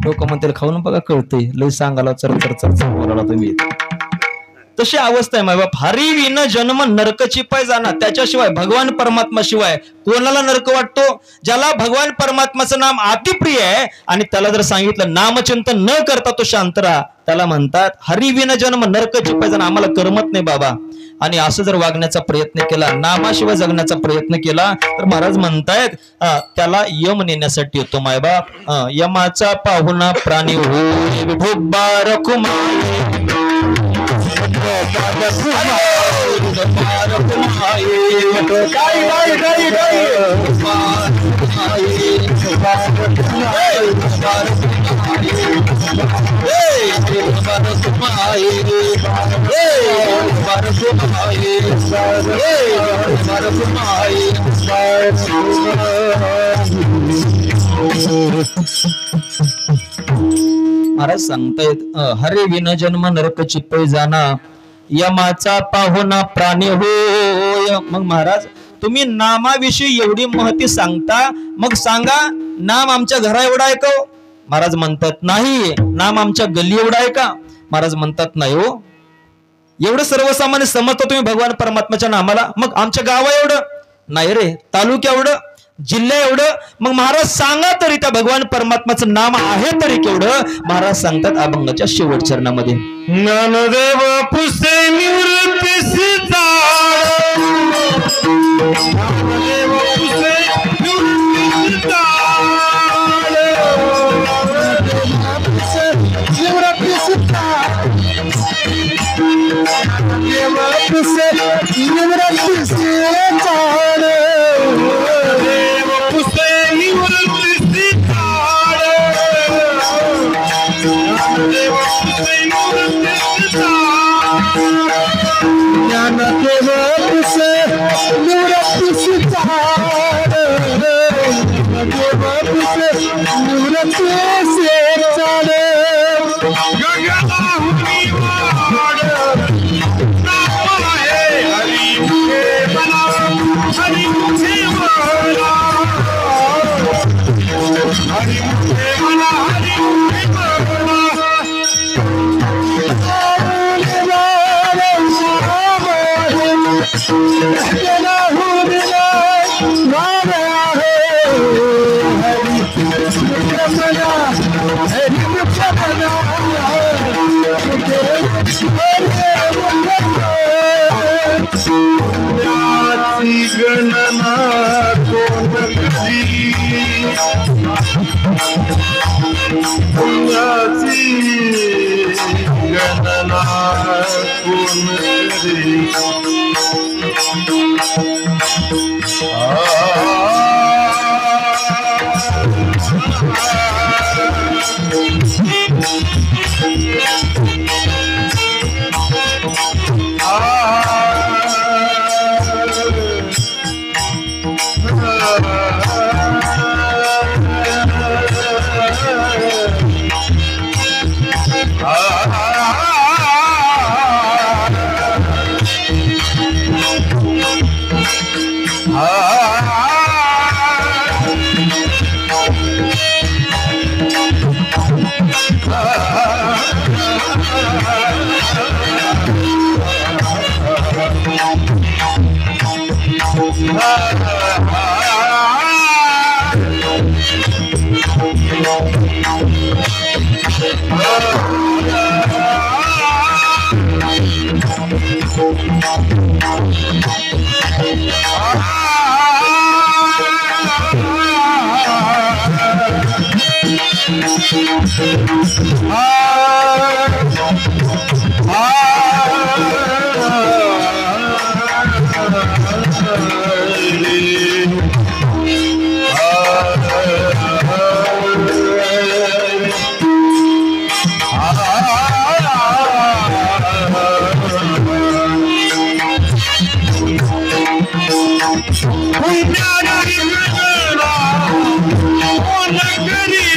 लोक म्हणतील खाऊन बघा कळतंय, लय सांगाला चर चर चर चर बोलायला तुम्ही. तशी अवस्था आहे माय बाप. हरी विन जन्म नरकची पै जाना. त्याच्याशिवाय भगवान परमात्मा शिवाय कोणाला नरक वाटतो? ज्याला भगवान परमात्माचं नाम अतिप्रिय आहे आणि त्याला जर सांगितलं नामचिंतन न करता तो शांत राहा, त्याला म्हणतात हरी विन जन्म नरकची पै जाना. आम्हाला करमत नाही बाबा. आणि असं जर वागण्याचा प्रयत्न केला, नामाशिवाय जगण्याचा प्रयत्न केला तर महाराज म्हणतायत त्याला यम नेण्यासाठी येतो मायबाप. यमाचा पाहुणा प्राणी होय विठोबा रखुमाई. महाराज सांगतायत हरे विन जन्म नरकची पै जाना यमाचा पाहुणा प्राणी होय. मग महाराज तुम्ही नामाविषयी एवढी महती सांगता, मग सांगा नाम आमच्या घरा एवढा आहे का? महाराज म्हणतात नाही. नाम आमच्या गल्ली एवढा आहे का? महाराज म्हणतात नाही हो. एवढं सर्वसामान्य समजता तुम्ही भगवान परमात्म्याच्या नामाला, मग आमच्या गावा एवढं नाही रे. तालुक्या एवढं जिल्हा एवढं. मग महाराज सांगा तरी त्या भगवान परमात्माचं नाम आहे तरी केवढं. महाराज सांगतात अभंगाच्या शेवट चरणामध्ये, ज्ञानदेव पुसे निवृत्तीसी जाळ, ज्ञानदेव पुसे निवृत्तीसी जाळ, गणना कोण करी, गणना कोण करी,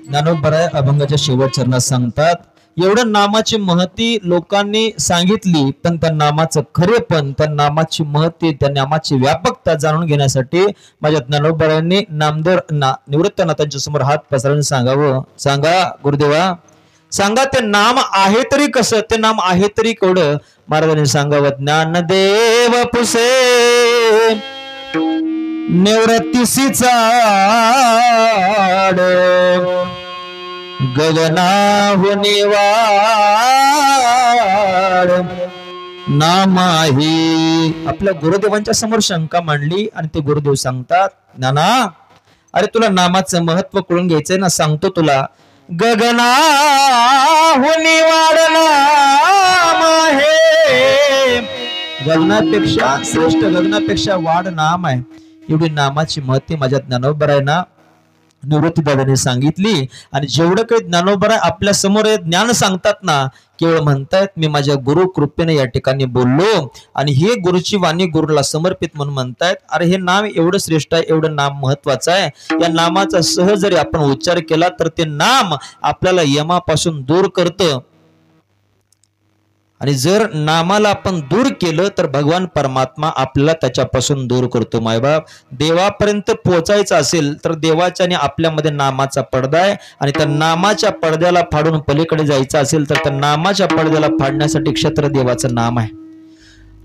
ज्ञानोबराय अभंगाच्या शेवट चरणात सांगतात, एवढं नामाची महती लोकांनी सांगितली, पण त्या नामाचं खरेपण, त्या नामाची महती, त्या नामाची व्यापकता जाणून घेण्यासाठी माझ्या ज्ञानोबरायांनी नामदेव निवृत्तनाथांच्या समोर हात पसरून सांगावं. सांगा गुरुदेवा, सांगा ते नाम आहे तरी कसं, ते नाम आहे तरी केवढं. महाराजांनी सांगावं, ज्ञानदेव पुसे निवृत्तीचा गगनाहुनी वाढ नामाही. आपल्या गुरुदेवांच्या समोर शंका मांडली आणि ते गुरुदेव सांगतात, नाना अरे तुला नामाचं महत्व कळून घ्यायचंय ना, सांगतो तुला. गगनाहुनी वाढ नाम आहे, गगनापेक्षा श्रेष्ठ, गगनापेक्षा वाढ नाम आहे. एवढी नामाची महत्व माझ्या ज्ञानोबर आहे ना, निवृत्ती दादाने सांगितली. आणि जेवढं काही ज्ञानोबर आहे आपल्या समोर ज्ञान सांगतात ना, केवळ म्हणतायत मी माझ्या गुरु कृपेने या ठिकाणी बोललो आणि हे गुरुची वाणी गुरुला समर्पित म्हणून म्हणतायत. अरे हे नाम एवढं श्रेष्ठ आहे, एवढं नाम महत्वाचं आहे. या नामाचा सहज जरी आपण उच्चार केला तर ते नाम आपल्याला यमापासून दूर करतं. आणि जर नामाला आपण दूर केलं तर भगवान परमात्मा आपल्याला त्याच्यापासून दूर करतो. मायबाप, देवापर्यंत पोहोचायचं असेल तर देवाच्या आणि आपल्यामध्ये नामाचा पडदा आहे. आणि त्या नामाच्या पडद्याला फाडून पलीकडे जायचं असेल तर त्या नामाच्या पडद्याला फाडण्यासाठी क्षत्र देवाचं नाम आहे.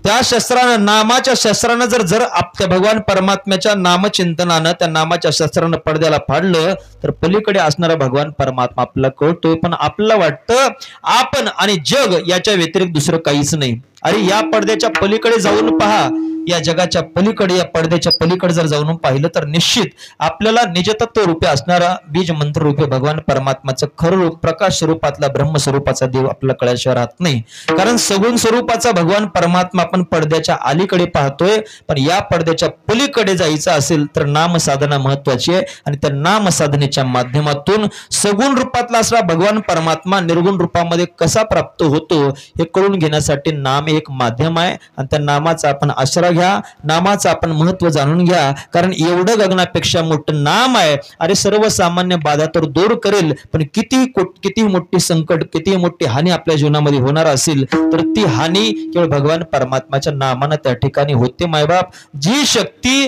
त्या शस्त्रानं, नामाच्या शस्त्रानं जर आपल्या भगवान परमात्म्याच्या नामचिंतनानं त्या नामाच्या शस्त्रानं पडद्याला फाडलं तर पलीकडे असणारा भगवान परमात्मा आपल्याला कळतोय. पण आपल्याला वाटतं आपण आणि जग याच्या व्यतिरिक्त दुसरं काहीच नाही. अरे या पडद्याच्या पलीकडे जाऊन पहा, या जगाच्या पलीकडे, या पडद्याच्या पलीकडे जर जाऊन पाहिलं तर निश्चित आपल्याला निजतत्व रूपे असणारा बीज मंत्र रूपे भगवान परमात्माचं खरं रूप, प्रकाश स्वरूपातला ब्रह्मस्वरूपाचा देव आपल्याला कळल्याशिवाय राहत नाही. कारण सगुण स्वरूपाचा भगवान परमात्मा आपण पडद्याच्या अलीकडे पाहतोय. पण या पडद्याच्या पलीकडे जायचं असेल तर नाम साधना महत्वाची आहे. आणि त्या नाम साधनेच्या माध्यमातून सगुण रूपातला असणारा भगवान परमात्मा निर्गुण रूपामध्ये कसा प्राप्त होतो हे कळून घेण्यासाठी नाम एक माध्यम आहे. आणि त्या नामाचा आपण आश्रय घ्या, नामाचं आपण महत्व जाणून घ्या. कारण एवढं गगनापेक्षा मोठं नाम आहे. अरे सर्वसामान्य बाधा तर दूर करेल, पण किती मोठी संकट, किती मोठी हानी आपल्या जीवनामध्ये होणार असेल तर ती हानी केवळ भगवान परमात्माच्या नामानं त्या ठिकाणी होते. मायबाप, जी शक्ती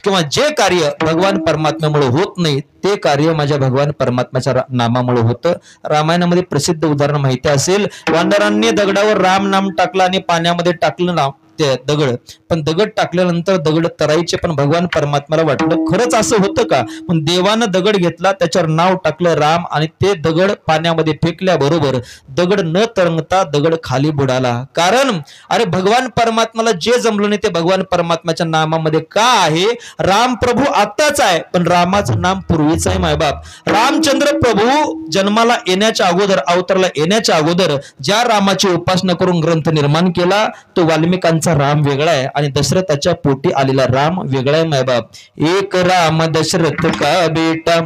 किंवा जे कार्य भगवान परमात्म्यामुळे होत नाही ते कार्य माझ्या भगवान परमात्म्याच्या नामामुळे होतं. रामायणामध्ये प्रसिद्ध उदाहरण माहिती असेल, वानरांनी दगडावर राम नाम टाकलं आणि पाण्यामध्ये टाकलं नाव ते दगड. पण दगड टाकल्यानंतर दगड तरायचे, पण भगवान परमात्म्याला वाटलं खरंच असं होतं का. पण देवानं दगड घेतला, त्याच्यावर नाव टाकलं राम आणि ते दगड पाण्यामध्ये फेकल्याबरोबर दगड न तरंगता दगड खाली बुडाला. कारण अरे भगवान परमात्म्याला जे जमलं नाही ते भगवान परमात्म्याच्या नामामध्ये का आहे. राम प्रभू आत्ताच आहे, पण रामाचं नाम पूर्वीच आहे. मायबाप, रामचंद्र प्रभू जन्माला येण्याच्या अगोदर, अवतारला येण्याच्या अगोदर ज्या रामाची उपासना करून ग्रंथ निर्माण केला तो वाल्मिकांचा राम वेगळा आहे आणि दशरथाच्या पोटी आलेला राम वेगळा आहे. मायबाप, एक राम दशरथ का बेटा,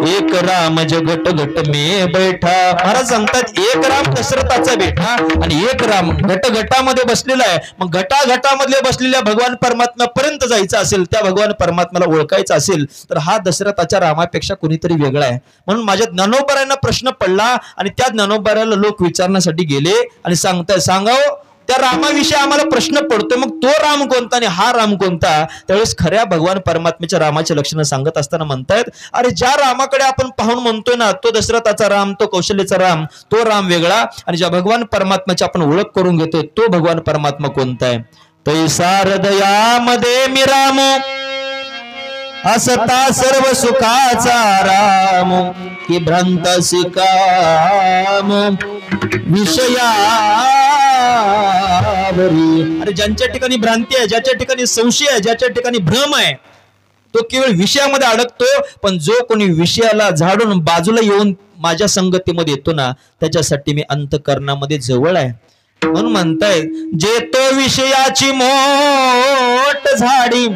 एक राम जगट गट में बैठा. महाराज सांगतात एक राम दशरथाचा बेटा आणि एक राम गटामध्ये बसलेला आहे. मग गटामधले बसलेल्या भगवान परमात्म्यापर्यंत जायचं असेल, त्या भगवान परमात्म्याला ओळखायचं असेल तर हा दशरथाच्या रामापेक्षा कोणीतरी वेगळा आहे. म्हणून माझ्या ज्ञानोबारांना प्रश्न पडला आणि त्या ज्ञानोबाराला लोक विचारण्यासाठी गेले आणि सांगावं त्या रामाविषयी आम्हाला प्रश्न पडतोय, मग तो राम कोणता आणि हा राम कोणता. त्यावेळेस खऱ्या भगवान परमात्म्याच्या रामाचे लक्षणं सांगत असताना म्हणतायत अरे ज्या रामाकडे आपण पाहून म्हणतोय ना तो दशरथाचा राम, तो कौशल्याचा राम, तो राम वेगळा. आणि ज्या भगवान परमात्म्याची आपण ओळख करून घेतोय तो भगवान परमात्मा कोणता आहे. तैसा हृदयामध्ये मी राम, असता सर्व सुखाचा राम, की भ्रांत सिकाम विषया. अरे ज्यांच्या ठिकाणी भ्रांती आहे, ज्याच्या ठिकाणी संशय आहे, ज्याच्या ठिकाणी भ्रम आहे तो केवळ विषयामध्ये अडकतो. पण जो कोणी विषयाला झाडून बाजूला येऊन माझ्या संगतीमध्ये येतो ना त्याच्यासाठी मी अंतकरणामध्ये जवळ आहे. म्हणून म्हणताय जे तो विषयाची मोठ झाडी,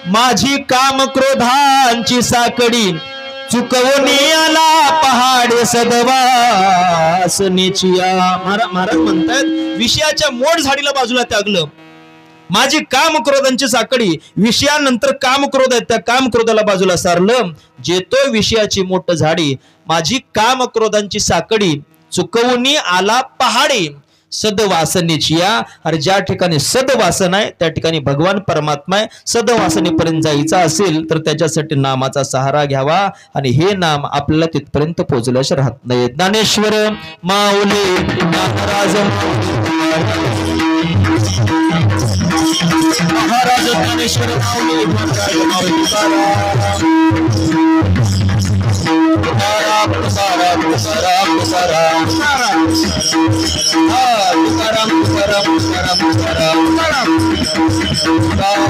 माझी काम क्रोधांची साकडी, चुकवणी आला पहाडे सदवासनीचिया. महाराज म्हणतायत विषयाच्या मोठ झाडीला बाजूला त्यागलं, माझी काम क्रोधांची साकडी, विषयानंतर काम क्रोध आहे त्या काम क्रोधाला बाजूला सारलं. जे तो विषयाची मोठ झाडी, माझी काम क्रोधांची साकडी, चुकवणी आला पहाडे सदवासनेचिया. अरे ज्या ठिकाणी सदवासन आहे त्या ठिकाणी भगवान परमात्मा आहे. सदवासनेपर्यंत जायचं असेल तर त्याच्यासाठी नामाचा सहारा घ्यावा आणि हे नाम आपल्याला तिथपर्यंत पोहोचल्याशिवाय राहत नाही. ज्ञानेश्वर माऊली महाराज. महाराज ज्ञानेश्वर माऊली तुकाराम तुकाराम तुकाराम तुकाराम तुकाराम तुकाराम तुकाराम तुकाराम तुकाराम